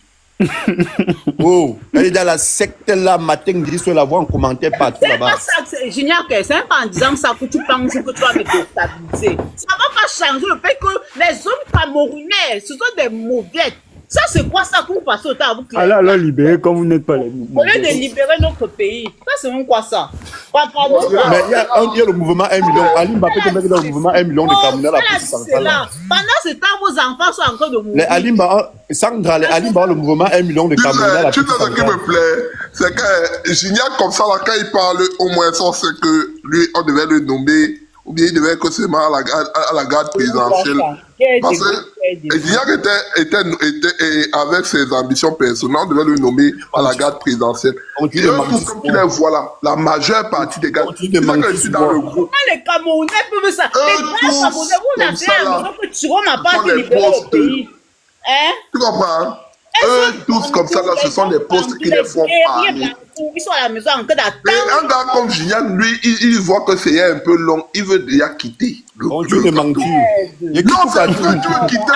Oh, elle est dans la secte là, matin, midi, sur la voix en commentaire partout là-bas. C'est pas en disant ça que tu penses que tu vas me déstabiliser. Ça ne va pas changer le fait que les hommes camerounais, ce sont des mauvais. Ça, c'est quoi ça que vous passez au temps à vous créer? Alors, libérer comme vous n'êtes pas les mouvements. Au lieu de libérer notre pays. Ça, c'est même quoi ça? Mais il y a le mouvement 1 million. Ali Mbappé qui met dans le mouvement 1 million de Camerounais. Pendant ce temps, vos enfants sont encore de mourir. Sandra, les Ali Mbappé, le mouvement 1 million de Camerounais. Tu sais ce qui me plaît? c'est que Gignac, comme ça, là, quand il parle, au moins, on sait que lui, on devait le nommer, ou bien il devait être seulement à la garde présidentielle. Parce que Gignac était avec ses ambitions personnelles, on devait le nommer à la garde présidentielle. Et eux, tous comme tu les vois là, la majeure partie des gars, je suis dans le groupe. Les Camerounais peuvent ça. Les gars Camerounais, vous avez l'impression que Thiron n'a pas été libéré au pays. Hein? Tu comprends? Eux tous comme ça, là, ce sont des postes qui les font parler. Ils sont à la maison en train d'attendre. Mais un gars comme Gignac, lui, il voit que c'est un peu long, il veut déjà quitter le club. Non, tu veux quitter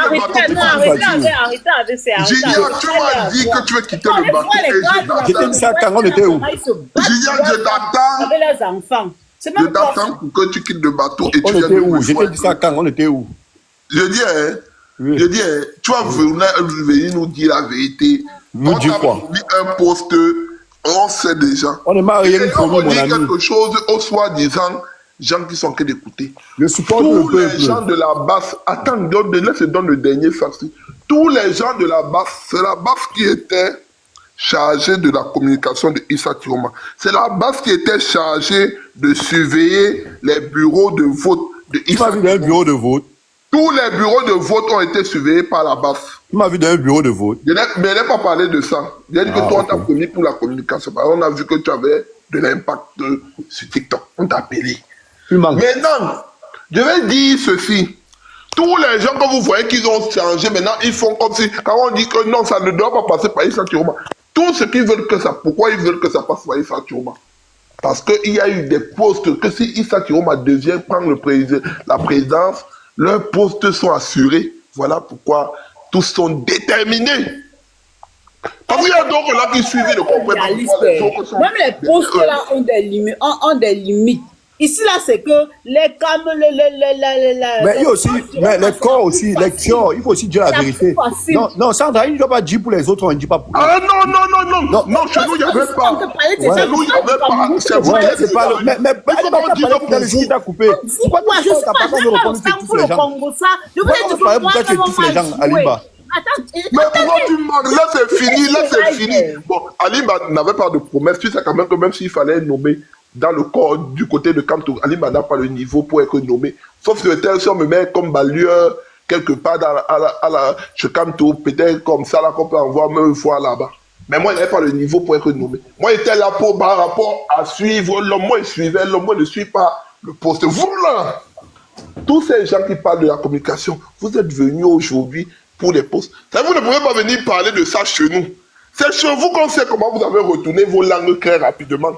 le bateau. Arrêtez avec ces Gignac, tu m'as dit que tu veux quitter le bateau. J'étais dit ça quand on était où? Gignac, je t'attends. Avec les enfants. Je t'attends pour que tu quittes le bateau et tu viennes de où? J'étais dit ça quand on était où? Je dis, je dis, tu vas venir nous dire la vérité. Nous dire quoi? On a un poste, on sait déjà. On est marié une fois, mon ami. Quelque chose aux soi-disant gens qui sont en train d'écouter. Le support tous les gens de la base, attends, laisse donne le dernier fax. Tous les gens de la base, c'est la base qui était chargée de la communication de Issa Chiroma. C'est la base qui était chargée de surveiller les bureaux de vote de Issa Chiroma. Un bureau de vote. Tous les bureaux de vote ont été surveillés par la base. Tu m'as vu dans un bureau de vote. Mais je n'ai pas parlé de ça. J'ai dit que toi, on t'a promis pour la communication. On a vu que tu avais de l'impact sur TikTok. On t'a appelé. Maintenant, je vais dire ceci. Tous les gens que vous voyez qu'ils ont changé, maintenant, ils font comme si, quand on dit que non, ça ne doit pas passer par Issa Chiroma. Tout ce qu'ils veulent que ça, pourquoi ils veulent que ça passe par Issa Chiroma? Parce qu'il y a eu des postes que si Issa Chiroma devient prendre la présidence, leurs postes sont assurés. Voilà pourquoi tous sont déterminés. Parce qu'il y a d'autres là qui suivent le comprennent. Même les postes là ont des limites. Ici là, c'est que les mais il y a aussi, mais les corps aussi, les corps, il faut aussi dire la vérité. Non, Sandra, il ne doit pas dire pour les autres, on ne dit pas pour les autres. Ah non, chez nous, il n'y avait pas. Chez nous, il n'y avait pas. C'est vrai, c'est pas le. Mais elle va pas parler pour ce qui t'a coupé. Pourquoi tu ne pas de répondre que tu touches les gens? Pourquoi tu touches les gens, Alimba? Mais pourquoi tu manques? Là, c'est fini. Bon, Alimba n'avait pas de promesse. Tu sais quand même que même s'il fallait nommer dans le corps du côté de Kamto, Alimba n'a pas le niveau pour être nommé. Sauf que tel si on me met comme balayeur quelque part chez Kamto, peut-être comme ça, là, qu'on peut envoyer me voir là-bas. Mais moi, il n'avait pas le niveau pour être nommé. Moi, il était là par rapport à suivre l'homme. Moi, il suivait l'homme. Moi, je ne suis pas le poste. Vous, là, tous ces gens qui parlent de la communication, vous êtes venus aujourd'hui pour les postes. Ça, vous ne pouvez pas venir parler de ça chez nous. C'est chez vous qu'on sait comment vous avez retourné vos langues très rapidement.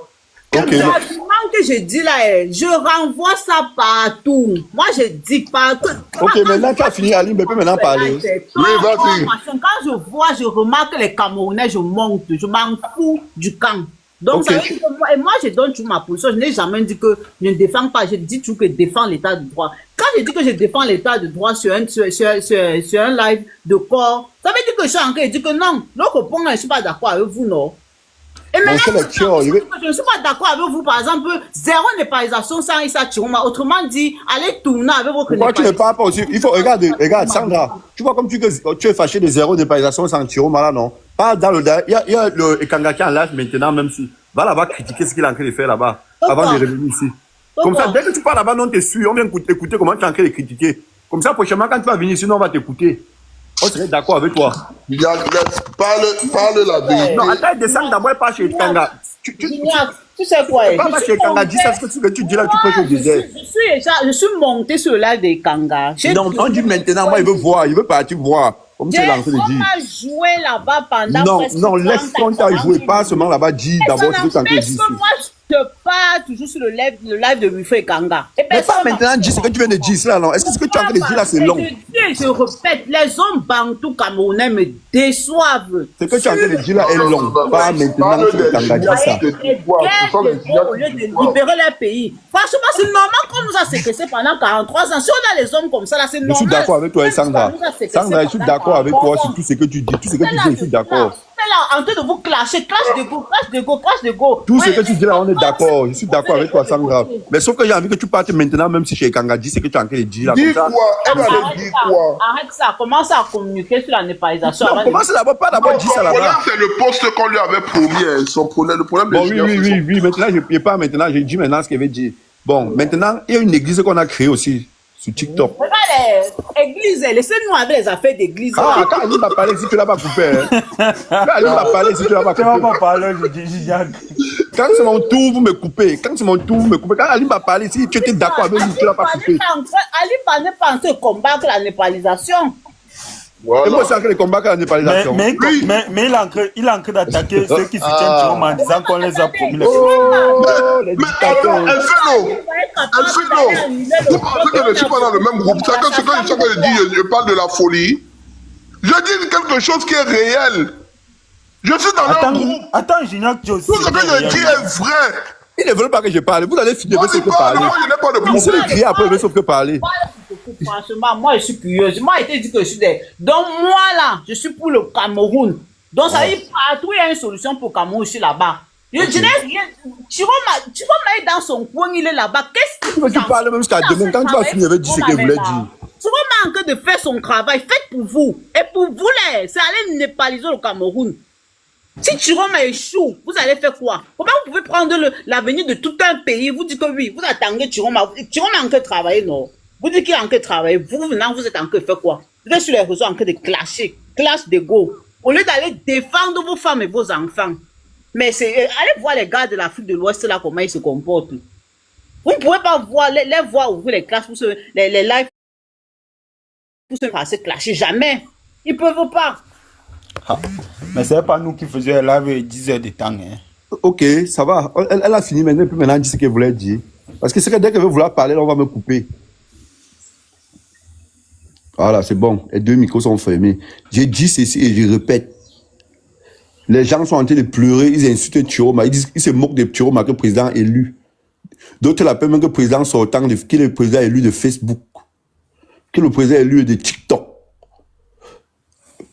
Okay. L'argument que je dis là, je renvoie ça partout. Moi, je dis partout. Ok, maintenant tu as fini, Ali, mais peut maintenant parler. Oui, vas-y. Quand je vois, je remarque les Camerounais, je monte, je m'en fous du camp. Donc, ça veut dire que moi, je donne toujours ma position. Je n'ai jamais dit que je ne défends pas. Je dis toujours que je défends l'état de droit. Quand je dis que je défends l'état de droit sur un live de corps, ça veut dire que je suis en train de dire que non, donc je ne suis pas d'accord avec vous, non. Et maintenant, je ne suis pas d'accord avec vous, par exemple, zéro népalisation sans Issa Chiroma. Autrement dit, allez tourner avec votre népalisation. Pourquoi tu ne parles pas aussi? Il faut, regarde, Sandra, tu vois comme tu es fâché de zéro népalisation sans Chiroma là, non? Pas dans le. Il y a le Ekanga qui est en live maintenant, même si. Va là-bas critiquer ce qu'il est en train de faire là-bas, avant de revenir ici. Comme ça, dès que tu parles là-bas, non, tu es sûr, on vient écouter comment tu es en train de critiquer. Comme ça, prochainement, quand tu vas venir ici, on va t'écouter. On serait d'accord avec toi. Parle la vérité. Non, attends, descends d'abord pas chez Kanga. Tu sais quoi? Pas chez Kanga, dis ça, ce que tu dis là, tu peux te dire. Je suis monté sur le live de Kanga. Non, on dit maintenant, moi, il veut voir, il veut partir voir. Comme tu es en train de dire. On a joué là-bas pendant. Non, laisse qu'on t'a joué, pas seulement là-bas, dis d'abord ce que tu es en train de dire. Je pars toujours sur le live de Wifo et Kanga. Mais pas maintenant, dis ce que tu viens de dire là, non? Est-ce que ce que tu es en train de dire là, c'est long? Je répète, les hommes bantous camerounais me déçoivent. Ce que tu es en train de dire là est long. Pas maintenant que Kanga dit ça. Au lieu de libérer leur pays. Franchement, c'est normal qu'on nous a séquestrés pendant 43 ans. Si on a les hommes comme ça, là, c'est normal. Je suis d'accord avec toi, Sandra. Sandra, je suis d'accord avec toi sur tout ce que tu dis. Tout ce que tu dis, je suis d'accord. là en train de vous clasher, clash de go. Tout ce que tu dis là, on est d'accord. Je suis d'accord avec toi, sans grave. Mais sauf que j'ai envie que tu partes maintenant, même si chez Kangadji, c'est que tu es en train de dire là. Dis quoi? Elle va dire quoi? Arrête ça, commence à communiquer sur la népalisation. Non, commence d'abord, pas d'abord dire ça là-bas. C'est le poste qu'on lui avait promis. Le problème bon, oui. Maintenant, je ne peux pas maintenant. Je dis maintenant ce qu'elle veut dire. Bon, maintenant, il y a une église qu'on a créée aussi sur TikTok. Regarde, église, laissez-nous avec les affaires d'église. Ah, quand Ali m'a parlé, si tu l'as pas coupé. Quand Ali m'a parlé, si tu l'as pas coupé. Tu vas pas parler, Gignac. Quand c'est mon tour, vous me coupez. Quand Ali m'a parlé, si tu étais d'accord avec lui, tu l'as pas coupé. Ali n'est pas en train de combattre la népalisation. Voilà. Et moi, c'est en train de combattre la népalisation. Mais il est en train d'attaquer ceux qui soutiennent Jérôme en disant qu'on les a promis les mais elle fait l'eau. Vous pensez que je ne suis pas dans le même groupe. C'est que ce que je dis, je parle de la folie. Je dis quelque chose qui est réel. Je suis dans un groupe. Attends, Gignac, tu aussi. Tout ce que je dis est vrai. Ils ne veulent pas que je parle. Vous allez finir avec ce que parler. Moi, je n'ai pas de problème. Vous allez crier après, sauf que parler. Franchement, moi, je suis curieuse. Moi, il dit que je suis des... Donc, moi, là, je suis pour le Cameroun. Donc, ça veut dire partout, il y a une solution pour le Cameroun, je suis là-bas. Chiroma est dans son coin, il est là-bas. Qu'est-ce que tu parles même jusqu'à demain. Quand tu vas finir, il avait dit ce qu'il voulait dire. Chiroma est en train de faire son travail. Faites pour vous. Et pour vous, c'est aller népaliser le Cameroun. Si Chiroma échoue, vous allez faire quoi? Comment vous pouvez prendre l'avenir de tout un pays? Vous dites que oui, vous attendez Chiroma. Chiroma est en train de travailler, non? Vous dites qu'il est en train de travailler. Vous, maintenant, vous êtes en train de faire quoi? Vous êtes sur les réseaux en train de clasher. Clash de go. Au lieu d'aller défendre vos femmes et vos enfants. Mais allez voir les gars de l'Afrique de l'Ouest, là, comment ils se comportent. Vous ne pouvez pas voir, les voir ouvrir les classes, les lives, pour se passer clasher. Jamais. Ils ne peuvent pas. Ah. Mais ce n'est pas nous qui faisions un live 10 heures de temps. Hein. Ok, ça va. Elle a fini maintenant, puis maintenant, elle dit ce qu'elle voulait dire. Parce que c'est que dès qu'elle veut vouloir parler, là, on va me couper. Voilà, c'est bon. Les deux micros sont fermés. J'ai dit ceci et je répète. Les gens sont en train de pleurer, ils insultent Chiroma, ils se moquent de Chiroma que le président élu. D'autres l'appellent même que le président sortant, que le président élu de Facebook, que le président élu de TikTok.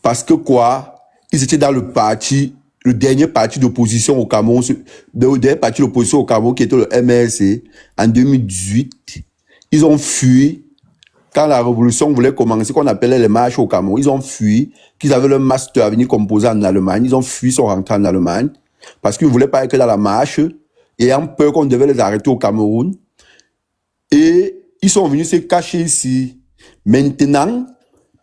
Parce que quoi? Ils étaient dans le parti, le dernier parti d'opposition au Cameroun, le dernier parti d'opposition au Cameroun qui était le MRC en 2018. Ils ont fui. Quand la révolution voulait commencer, qu'on appelait les marches au Cameroun, ils ont fui, qu'ils avaient leur master à venir composer en Allemagne, ils ont fui, sont rentrés en Allemagne, parce qu'ils ne voulaient pas être dans la marche, ayant peur qu'on devait les arrêter au Cameroun. Et ils sont venus se cacher ici. Maintenant,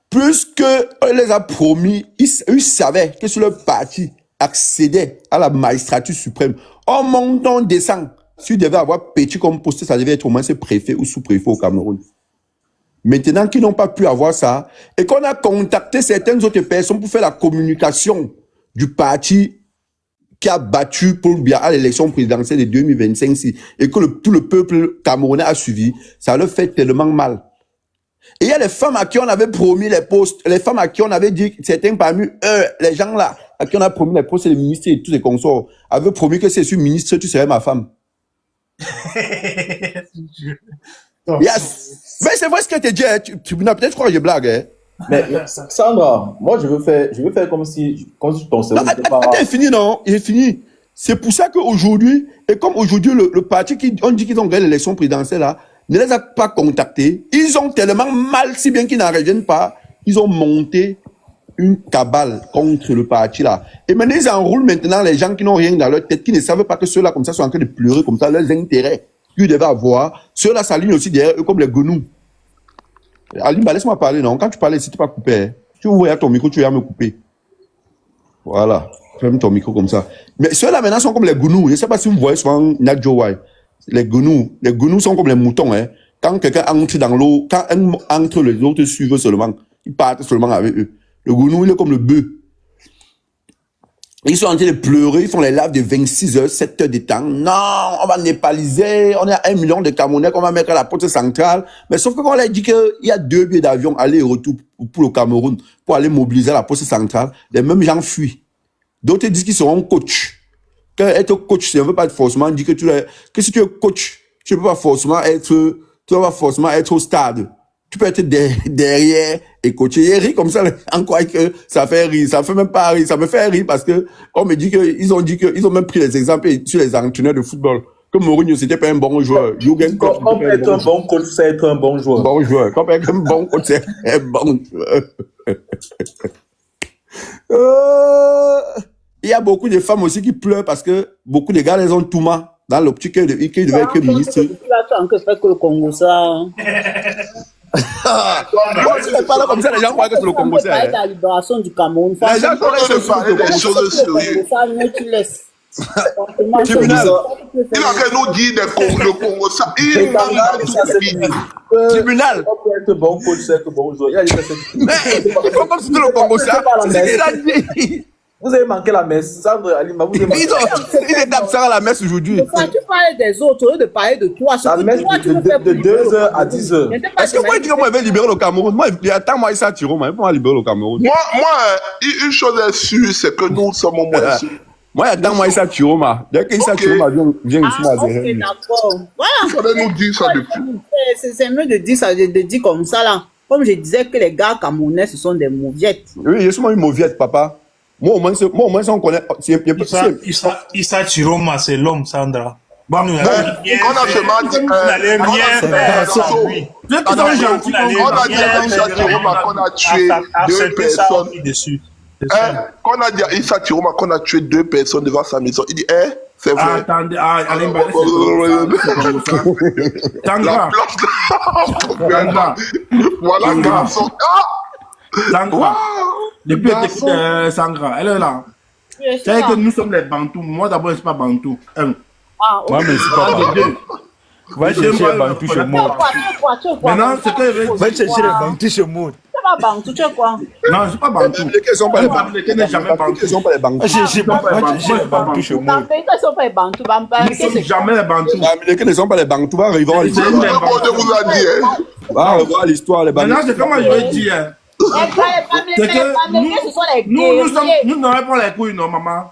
plus qu'on les a promis, ils savaient que si leur parti accédait à la magistrature suprême, on monte, on descend. S'ils devaient avoir petit comme poste, ça devait être au moins ce préfet ou sous-préfet au Cameroun. Maintenant qu'ils n'ont pas pu avoir ça, et qu'on a contacté certaines autres personnes pour faire la communication du parti qui a battu Paul Biya à l'élection présidentielle de 2025, et que tout le peuple camerounais a suivi, ça leur fait tellement mal. Et il y a les femmes à qui on avait promis les postes, les femmes à qui on avait dit, certains parmi eux, les gens là, à qui on a promis les postes, les ministres et tous les consorts, avaient promis que si je suis ministre, tu serais ma femme. Yes. Mais c'est vrai ce que tu dis, tu peut-être croire que je blague. Hein. Mais Sandra, moi je veux faire comme si ton cerveau n'était pas... Attends, il est fini, non? Il est fini. C'est pour ça qu'aujourd'hui, et comme aujourd'hui le parti qui on dit qu'ils ont gagné l'élection présidentielle là, ne les a pas contactés. Ils ont tellement mal, si bien qu'ils n'en reviennent pas, ils ont monté une cabale contre le parti là. Et maintenant ils enroulent maintenant les gens qui n'ont rien dans leur tête, qui ne savent pas que ceux-là comme ça sont en train de pleurer comme ça, leurs intérêts qu'ils devaient avoir. Ceux-là s'alignent aussi derrière eux comme les gonous. Alimba, laisse-moi parler, non? Quand tu parlais, si tu n'es pas coupé, hein? Tu ouvres ton micro, tu vas me couper. Voilà. Ferme ton micro comme ça. Mais ceux-là maintenant sont comme les gonous. Je ne sais pas si vous voyez souvent Nadjo Wai. Les gonous sont comme les moutons, hein. Quand quelqu'un entre dans l'eau, quand un entre, les autres suivent seulement. Ils partent seulement avec eux. Le gounou, il est comme le bœuf. Ils sont en train de pleurer, ils font les lives de 26 heures, 7 heures de temps. Non, on va népaliser, on est à 1 million de Camerounais qu'on va mettre à la porte centrale. Mais sauf que quand on a dit qu'il y a 2 billets d'avion aller et retour pour le Cameroun, pour aller mobiliser à la poste centrale, les mêmes gens fuient. D'autres disent qu'ils seront coach. Que être coach, ça ne veut pas forcément dire que si tu es coach, tu ne peux pas forcément être au stade. Tu peux être derrière et coacher. Et rire comme ça, en quoi que ça fait rire. Ça fait même pas rire. Ça me fait rire parce que on me dit qu'ils ont même pris les exemples sur les entraîneurs de football. Que Mourinho, c'était pas un bon joueur. Jürgen Klopp, on peut être un bon coach, c'est être un bon joueur. Bon joueur. Quand on peut être un bon coach, c'est un bon joueur. Il y a beaucoup de femmes aussi qui pleurent parce que beaucoup de gars les ont tout mal dans l'optique qu'ils devaient être ministre. Tu fait que le Congo, ça. Si tu parles comme ça, les gens croient que c'est le Congo. C'est la libération du Cameroun. Les gens croient que c'est parler des choses sérieuses. Tu laisses. Tribunal. Il a qu'à nous dire le Congo, ça. Il m'a tout Tribunal. On peut être bon coach, c'est être bon joueur. Mais il faut comme si c'était le Congo, ça. C'est ce qu'il a dit. Vous avez manqué la messe. Sandra Alima, vous avez manqué. Ils étaient absents à la messe aujourd'hui. Quand tu parles des autres, au lieu de parler de toi, la messe de 2h à 10h. Est-ce que moi, je dis que moi, je vais libérer le Cameroun? Moi, attends-moi, Issa Thiro, moi, je vais libérer le Cameroun. Moi, une chose est sûre, c'est que nous sommes au moins sûrs. Moi, attends-moi, Issa Thiro, dès que Issa Thiro vient ici, moi, ok, d'accord. Voilà. Il fallait nous dire ça depuis. C'est mieux de dire ça, de dire comme ça, là. Comme je disais que les gars camerounais, ce sont des mauviettes. Oui, je suis une mauviette, papa. Moi, au moins, on connaît. Issa Chiroma, c'est l'homme, Sandra. Bon, on a seulement dit. On n'allait rien faire sans lui. On a dit à Issa Chiroma qu'on a tué 2 personnes. Quand on a dit à Issa Chiroma qu'on a tué 2 personnes devant sa maison, il dit, c'est vrai. Attendez, allez, voilà, garçon. Sangra. Depuis Sangra, elle est là. C'est que nous sommes les Bantous. Moi d'abord, je ne suis pas Bantou. Moi, mais c'est pas Bantou. Va chercher les Bantous chez moi. Maintenant, c'est que. Va chercher les Bantous chez moi. C'est pas Bantou, tu es quoi? Non, je ne suis pas Bantou. Les sont pas les Bantous. Les n'est jamais Bantou. Ils sont pas les Bantous. J'ai les Bantous chez moi. Ils sont pas les Bantous. Nous ne sommes jamais les Bantous. Les ne sont pas les Bantous. Va revoir l'histoire. vous a dit, va revoir l'histoire, les Bantous. Maintenant, c'est comment je vais dire. C'est que nous n'aurons pas les couilles, non, maman.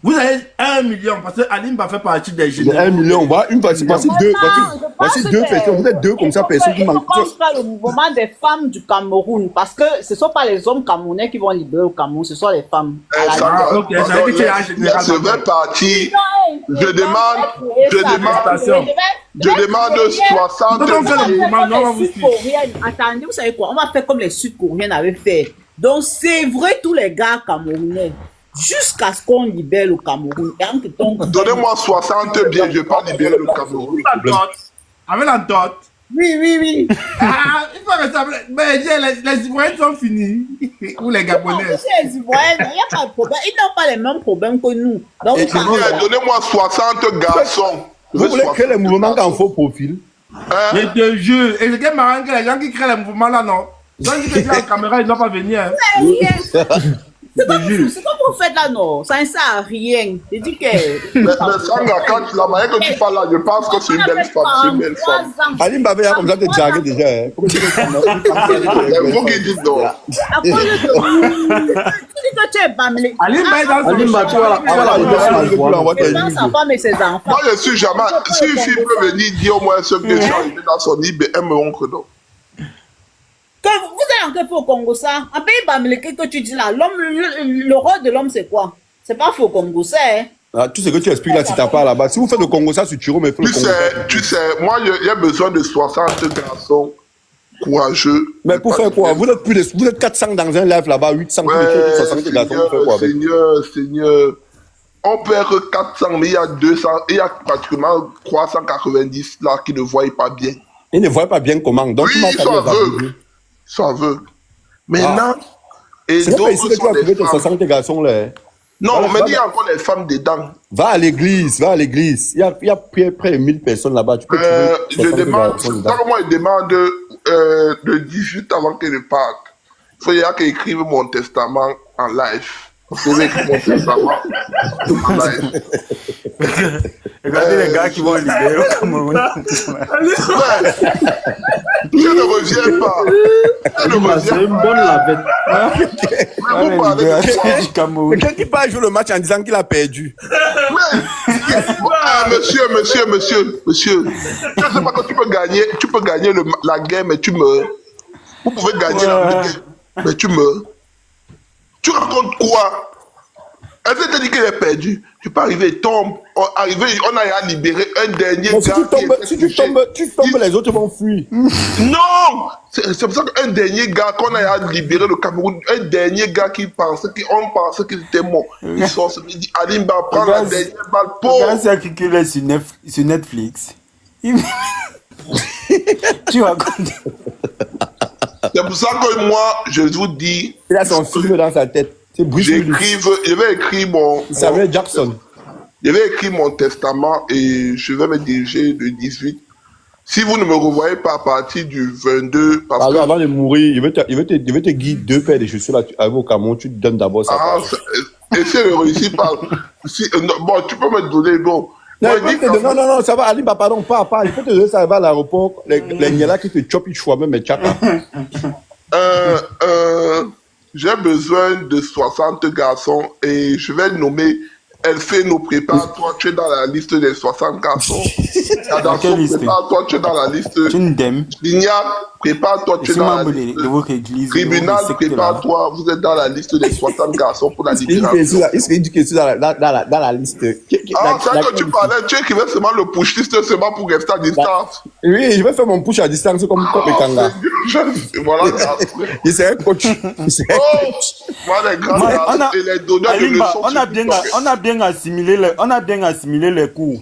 Vous avez 1 million parce que Alim va faire partie des jeunes. 1 million, voilà, une partie, voici 2 personnes, vous êtes 2 comme ça, personnes qui manquent. Je pense pas le mouvement des femmes du Cameroun parce que ce ne sont pas les hommes camerounais qui vont libérer le Cameroun, ce sont les femmes. Je vais partir. Je demande 60 Attendez, vous savez quoi? On va faire comme les Sud-Coréens avaient fait. Donc, c'est vrai, tous les gars camerounais. Jusqu'à ce qu'on libère le Cameroun. Donnez-moi 60 biens, je ne vais pas libérer le Cameroun. Avec la dot. Oui. Il faut que ça. Mais les Ivoiriens sont finis. Ou les Gabonais. Les Ivoiriens, il n'y a pas de problème. Ils n'ont pas les mêmes problèmes que nous. Donnez-moi 60 garçons. Vous voulez créer les mouvements en faux profil? Je te jure. Et ce qui est marrant, que les gens qui créent les mouvements là, non. Quand ils disent que la caméra, ils ne doivent pas venir. C'est comme vous faites là, non. Ça ne sert à rien. Je dis que. Mais Sandra, quand la manière que tu parles là, je pense que c'est une belle femme. Alim Babé a comme ça te jargué déjà. Comment tu dis vous qui dites non. Tu dis que tu es bâmlé. Alim Babé, tu vas sa femme et ses enfants. Moi, je suis jamais. Si une fille peut venir dire au moins ce que les gens dans son lit, elles me montrent non. Vous avez encore fait au Congo ça? Un pays bamileke que tu dis là, le rôle de l'homme c'est quoi? C'est pas faux Congo ça, hein? Tout ce que tu expliques là, si t'as pas là-bas. Si vous faites le Congo ça sur Tiro, mais faut le Congo. Tu sais, moi, il y a besoin de 60 garçons courageux. Mais pour faire quoi? Vous êtes 400 dans un live là-bas, 800, 60 garçons, vous faites quoi avec? Seigneur, on perd 400, mais il y a pratiquement 390 là qui ne voient pas bien. Ils ne voient pas bien comment. Donc, oui, ils sont aveugles. Ça veut. Maintenant, c'est pas ici que tu as trouvé tes 60 garçons là. Non, on me dit encore les femmes dedans. Va à l'église. Il y a près de 1000 personnes là-bas. Tu peux trouver 60 garçons dedans. Moi, je demande de 18 avant que je parte. Il faut qu'il écrive mon testament en live. Vous écrire mon testament en live. Regardez les gars qui vont libérer au Cameroun. Je ne reviens pas. C'est une bonne lavette. Mais vous parlez du Cameroun. Quelqu'un qui peut jouer le match en disant qu'il a perdu. Monsieur. Je ne sais pas que tu peux gagner la guerre, mais tu meurs. Vous pouvez gagner la guerre, mais tu meurs. Tu racontes quoi? Elle t'a dit qu'elle est perdue. Tu peux arriver, il tombe. On a libéré un dernier gars. Si tu tombes, les autres vont fuir. Non! C'est pour ça qu'un dernier gars, qu'on a libéré le Cameroun, un dernier gars on pensait qu'il était mort. Ils sont dit, Alimba, prends la dernière balle. Regarde ça qui est sur Netflix. Tu racontes. C'est pour ça que moi, je vous dis. Il a son film dans sa tête. C'est Bruce Willis. Je vais écrire Samuel Jackson. Je vais écrire mon testament et je vais me diriger le 18. Si vous ne me revoyez pas à partir du 22... Avant de mourir, je vais te guider 2 paires de chaussures là, au Cameroun, tu te donnes d'abord ça. Essaye de réussir par... bon, tu peux me donner... Bon. Non, ça va, Alimba, pardon, pas. Je peux te donner ça à l'aéroport. Les Niala qui te chopent, ils choisissent même les tchapas. J'ai besoin de 60 garçons et je vais nommer Elfeno, prépare-toi, tu es dans la liste des 60 garçons. Adamson, prépare-toi, tu es dans la liste. Lignac, prépare-toi, tu es dans la liste. Tribunal, prépare-toi, vous êtes dans la liste des 60 garçons pour la libération. Il serait éduqué dans la liste. Ah, c'est que tu parlais, tu écrivais seulement le push list seulement pour rester à distance. Oui, je vais faire mon push à distance comme les Kanga. Voilà. Il serait coach. On a bien assimilé les cours.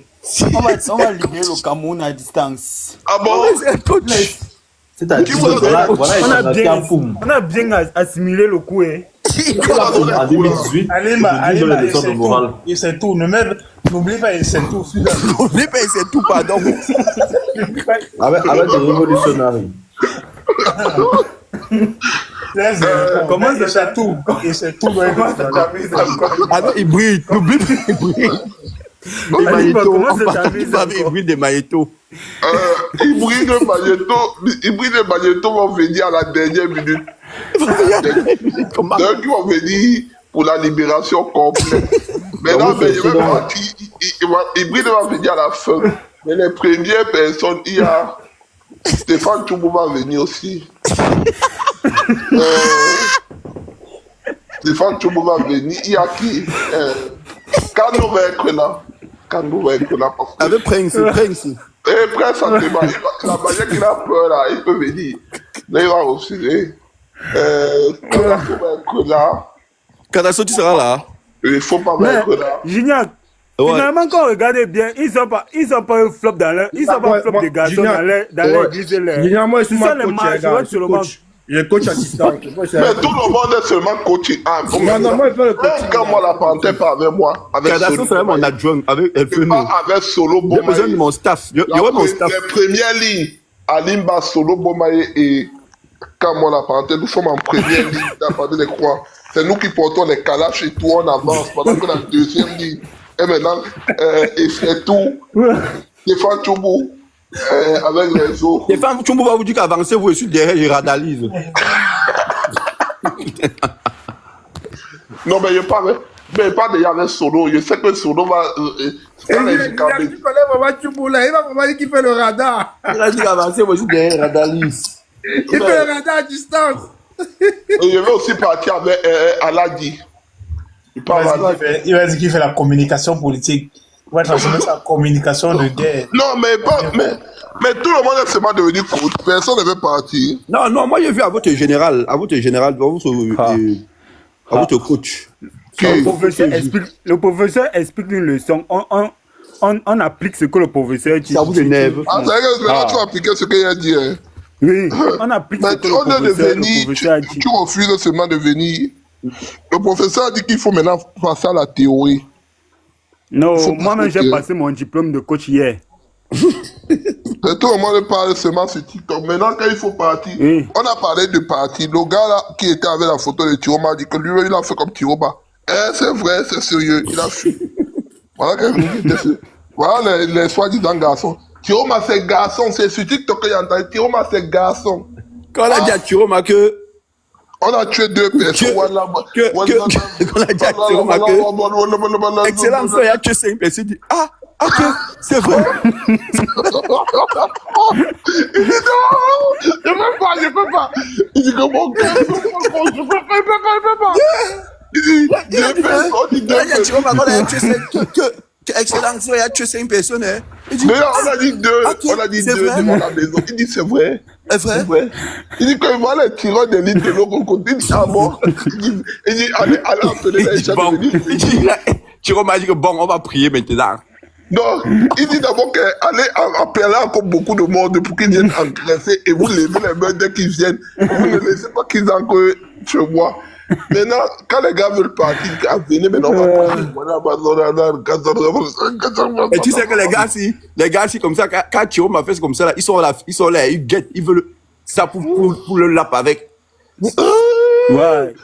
On va libérer le Cameroun à distance. Ah bon? C'est-à-dire, on a bien assimilé le coup. En 2018, et c'est tout. N'oublie pas, et c'est tout. N'oublie pas, et c'est tout, pardon. Avec des révolutionnaires. Comment c'est tout? Et c'est tout. Ah non, il brille. N'oublie pas, il brille. Il brille des magnétos. Il brille de magnétos vont venir à la dernière minute. Donc, ils vont venir pour la libération complète. Maintenant, il brille va venir à la fin. Mais les premières personnes, il y a Stéphane Toubou va venir aussi. Stéphane Toubou va venir. Il y a qui? Kano va être là. Avec Prince. Prince, la manière qu'il a peur là, il peut venir. Là, il va refuser. Kadasso va être là. Kadasso, tu seras là. Il ne faut pas être là. Gignac, finalement, quand on regarde bien, ils n'ont pas un flop dans l'air. Ils n'ont pas un flop de garçons dans l'église. Gignac, moi, je suis coach. Il est coach assistant. Mais tout le monde est seulement coach. Non, moi, il fait le coaching. Quand moi, la parenthèse pas avec moi. Kadasso, c'est mon adjoint. Avec Solo Bomaye. J'ai besoin de mon staff. Les premières lignes, Alimba, Solo Bomaye et quand moi, la parenthèse, nous sommes en première ligne. D'après les croix. C'est nous qui portons les calaches et tout, on avance. Pendant que la deuxième ligne. Et maintenant, et c'est tout. Stéphane Toubou. Avec les autres. Stéphane Toubou va vous dire qu'avancez, vous, je suis derrière, je radalise. Non, mais je parle déjà avec Solo. Je sais que Solo va. Tu connais vraiment Toubou là, il va vraiment dire qu'il fait le radar. Il a dit qu'avancez, moi, je suis derrière, je radalise. Il fait le radar à distance. Et je vais aussi partir avec Aladi. Il va dire qu'il fait la communication politique. Il va transformer sa communication de guerre. Non, mais tout le monde est seulement devenu coach. Personne ne veut partir. Non, moi j'ai vu à votre général, à votre coach. Le professeur explique une leçon. On applique ce que le professeur dit. Ça vous énerve. Ah, c'est vrai que maintenant tu vas appliquer ce qu'il a dit. Hein. Oui, on applique ce que le professeur a dit. Tu refuses seulement de venir. Le professeur a dit qu'il faut maintenant passer à la théorie. Non, moi-même j'ai passé mon diplôme de coach hier. Tout le monde parle seulement sur TikTok. Maintenant, quand il faut partir, on a parlé de partir. Le gars là qui était avec la photo de Tiroma a dit que lui, il a fait comme Tiroma. C'est vrai, c'est sérieux, il a fui. Voilà les soi-disant garçons. Tiroma, c'est garçon, c'est sur TikTok qu'il y a entendu. Tiroma, c'est garçon. Quand on a dit à Tiroma que. On a tué 2 personnes. On a dit à Tiroma que. Excellent, il a tué 5 personnes. Il dit Ok, c'est vrai. Il dit non, je peux pas. Il dit que mon cœur, je peux pas. Il dit, deux personnes, il dit deux personnes. Excellent, il a tué 5 personnes. Mais là, on a dit deux, on a dit deux devant la maison. Il dit, c'est vrai. C'est vrai. Il dit que moi, les tireurs de litres de l'eau côté, il dit, ah bon. Il dit, allez appeler les gens de l'île. Il dit, Thierry m'a dit que bon, on va prier maintenant. Non, il dit d'abord qu'allez appeler encore beaucoup de monde pour qu'ils viennent engraisser et vous levez les mains dès qu'ils viennent. Vous ne laissez pas qu'ils entrent chez moi. Maintenant, quand les gars veulent partir, venez, maintenant on va partir. Et tu sais que les gars, si comme ça, quand Thierry m'a fait comme ça, là, ils sont là, ils guettent, ils veulent ça pour le lap avec. Ouais.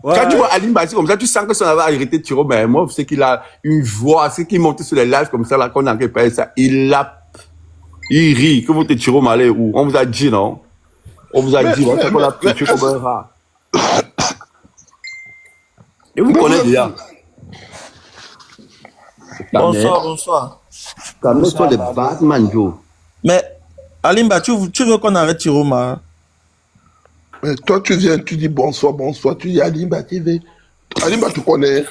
Quand tu vois Alim Bassi comme ça, tu sens que ça va arrêter Thierry, mais moi, c'est qu'il a une voix, c'est qu'il monte sur les lives comme ça, là, qu'on a réparé ça, il lappe, il rit, que vous êtes Thierry Malé où? On vous a dit, non? On vous a dit, on sait qu'on a tué comme un rat. Et vous connaissez déjà. Bonsoir. Comme nous sommes des Batman, Joe. Mais, Alimba, tu veux qu'on arrête Tiroma? Mais toi, tu viens, tu dis bonsoir, tu dis Alimba TV. Alimba, tu connais.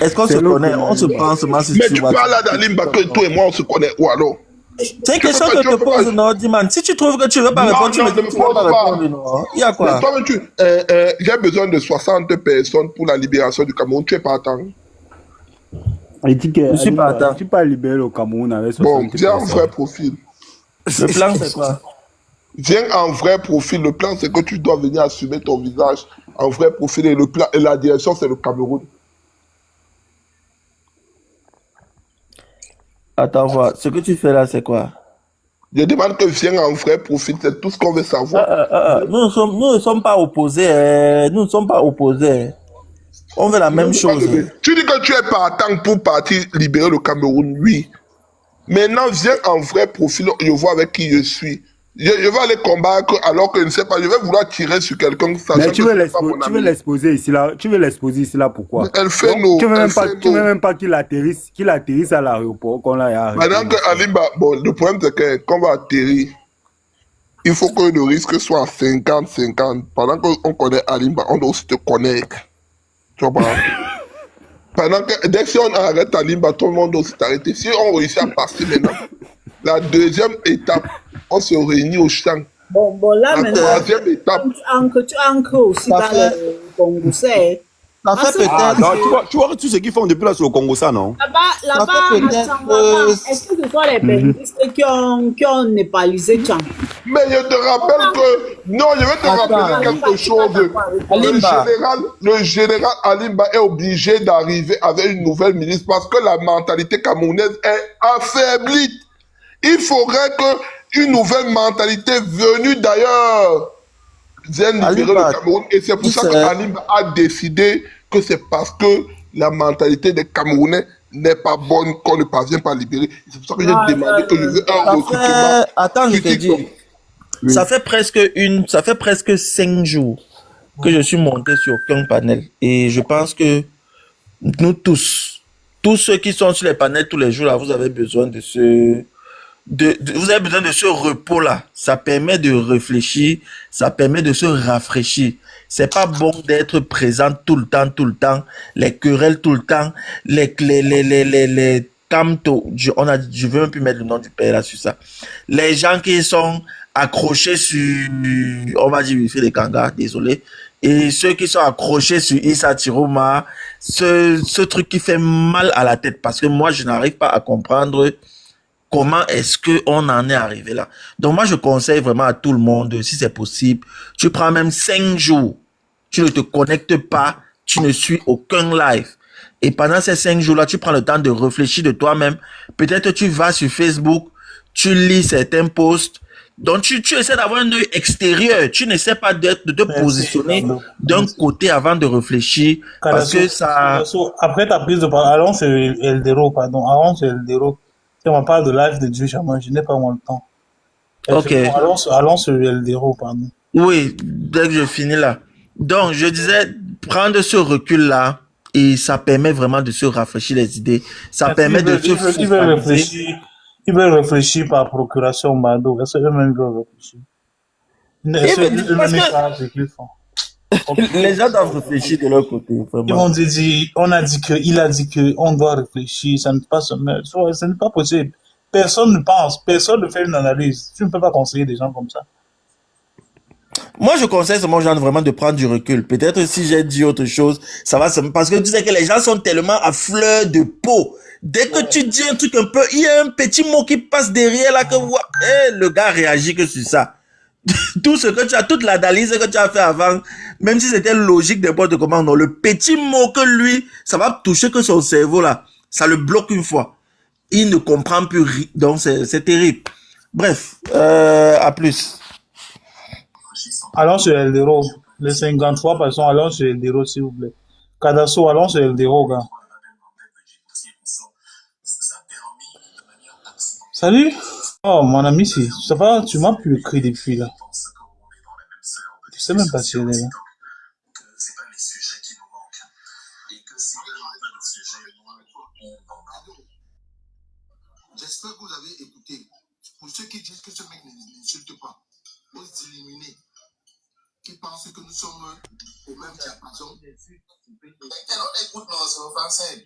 Est-ce qu'on se connaît? On se prend seulement si mais tu parles là d'Alimba que toi et moi, on se connaît. Ou alors? C'est une question que je te pose, non, Diman. Si tu trouves que tu ne veux pas répondre, tu me dis que tu ne veux pas répondre, non. Il y a quoi? J'ai besoin de 60 personnes pour la libération du Cameroun. Tu es partant? Il dit que je suis partant. Tu peux libérer le Cameroun avec 60 personnes. Bon, viens en vrai profil. Le plan, c'est quoi? Viens en vrai profil. Le plan, c'est que tu dois venir assumer ton visage en vrai profil. Et le plan, et la direction, c'est le Cameroun. Attends, voir. Ce que tu fais là, c'est quoi? Je demande que viens en vrai profil. C'est tout ce qu'on veut savoir. Nous ne sommes pas opposés. Nous ne sommes pas opposés. On veut la même chose. Tu dis que tu es partant pour partir libérer le Cameroun, oui. Maintenant, viens en vrai profil. Je vois avec qui je suis. Je vais aller combattre alors que je ne sais pas. Je vais vouloir tirer sur quelqu'un. Mais tu veux l'exposer ici là. Tu veux l'exposer ici là pourquoi? Elle fait nos. Tu veux même pas qu'il atterrisse à l'aéroport qu'on l'a arrêté. Maintenant que Alimba, bon, le problème c'est que quand on va atterrir, il faut que le risque soit 50-50. Pendant qu'on connaît Alimba, on doit aussi te connaître. Tu vois pas? Pendant que dès que si on arrête Alimba, tout le monde doit aussi t'arrêter. Si on réussit à passer maintenant, la deuxième étape, on se réunit au champ. Bon, là, la maintenant, troisième étape. Tu ancres aussi dans le Congo, c'est. Ça fait peut-être. Tu vois tout ce qu'ils font depuis là sur le Congo, ça, non? Là-bas, est-ce que ce sont les bénéfices qui ont népalisé Tchang? Mais je te rappelle que. Non, je vais te rappeler quelque chose. Le général Alimba est obligé d'arriver avec une nouvelle ministre parce que la mentalité camerounaise est affaiblie. Il faudrait qu'une nouvelle mentalité venue d'ailleurs vienne libérer le Cameroun. Et c'est pour ça qu'Alimba a décidé que c'est parce que la mentalité des Camerounais n'est pas bonne qu'on ne parvient pas à libérer. C'est pour ça que j'ai demandé que je veux un recrutement. Attends, je te dis. Oui. Ça fait presque 5 jours que je suis monté sur aucun panel. Et je pense que nous tous ceux qui sont sur les panels tous les jours, là, vous avez besoin de ce repos-là. Ça permet de réfléchir, ça permet de se rafraîchir. C'est pas bon d'être présent tout le temps, les querelles tout le temps, les camto, je veux même plus mettre le nom du père là sur ça. Les gens qui sont accrochés sur, on va dire, il fait des kangas, désolé. Et ceux qui sont accrochés sur Issa Tiroma, ce truc qui fait mal à la tête, parce que moi, je n'arrive pas à comprendre comment est-ce qu'on en est arrivé là. Donc moi, je conseille vraiment à tout le monde, si c'est possible, tu prends même 5 jours, tu ne te connectes pas, tu ne suis aucun live. Et pendant ces 5 jours-là, tu prends le temps de réfléchir de toi-même. Peut-être tu vas sur Facebook, tu lis certains posts. Donc tu essaies d'avoir un œil extérieur. Tu n'essaies pas de te positionner d'un côté avant de réfléchir. Parce que ça... Après ta prise de parole, allons sur Eldero, pardon. Allons sur Eldero. Si on parle de live de Dieu Chaman, je n'ai pas moins le temps. Ok. Allons sur Eldero, pardon. Oui, dès que je finis là. Donc, je disais, prendre ce recul-là, Et ça permet vraiment de se rafraîchir les idées. Ça permet de se ils veulent réfléchir. Ils veulent réfléchir par procuration, Mado. Est-ce qu'eux-mêmes veulent réfléchir? Les gens doivent réfléchir de leur côté. Vraiment. Ils vont dire, on a dit que, il a dit que, on doit réfléchir, ça ne peut pas se mettre. Ce n'est pas possible. Personne ne pense, personne ne fait une analyse. Tu ne peux pas conseiller des gens comme ça. Moi, je conseille seulement aux gens vraiment de prendre du recul. Peut-être si j'ai dit autre chose, ça va se... Parce que tu sais que les gens sont tellement à fleur de peau. Dès que tu dis un truc un peu, il y a un petit mot qui passe derrière là que le gars réagit que sur ça. Tout ce que tu as, toute l'analyse que tu as fait avant, même si c'était logique n'importe comment, non, le petit mot que lui, ça va toucher que son cerveau là, ça le bloque une fois. Il ne comprend plus, donc c'est terrible. Bref, à plus. Allons sur Eldero. Les 53 personnes, allons sur Eldero, s'il vous plaît. Cadasso, allons sur Eldero, gars. Salut. Oh, mon ami, ça va, tu m'as pu écrire depuis là. Je sais même pas si elle est là. J'espère que vous avez écouté. Pour ceux qui disent que ce mec n'insulte pas, on éliminer, qui pensent que nous sommes au même diapason. On écoute nos français.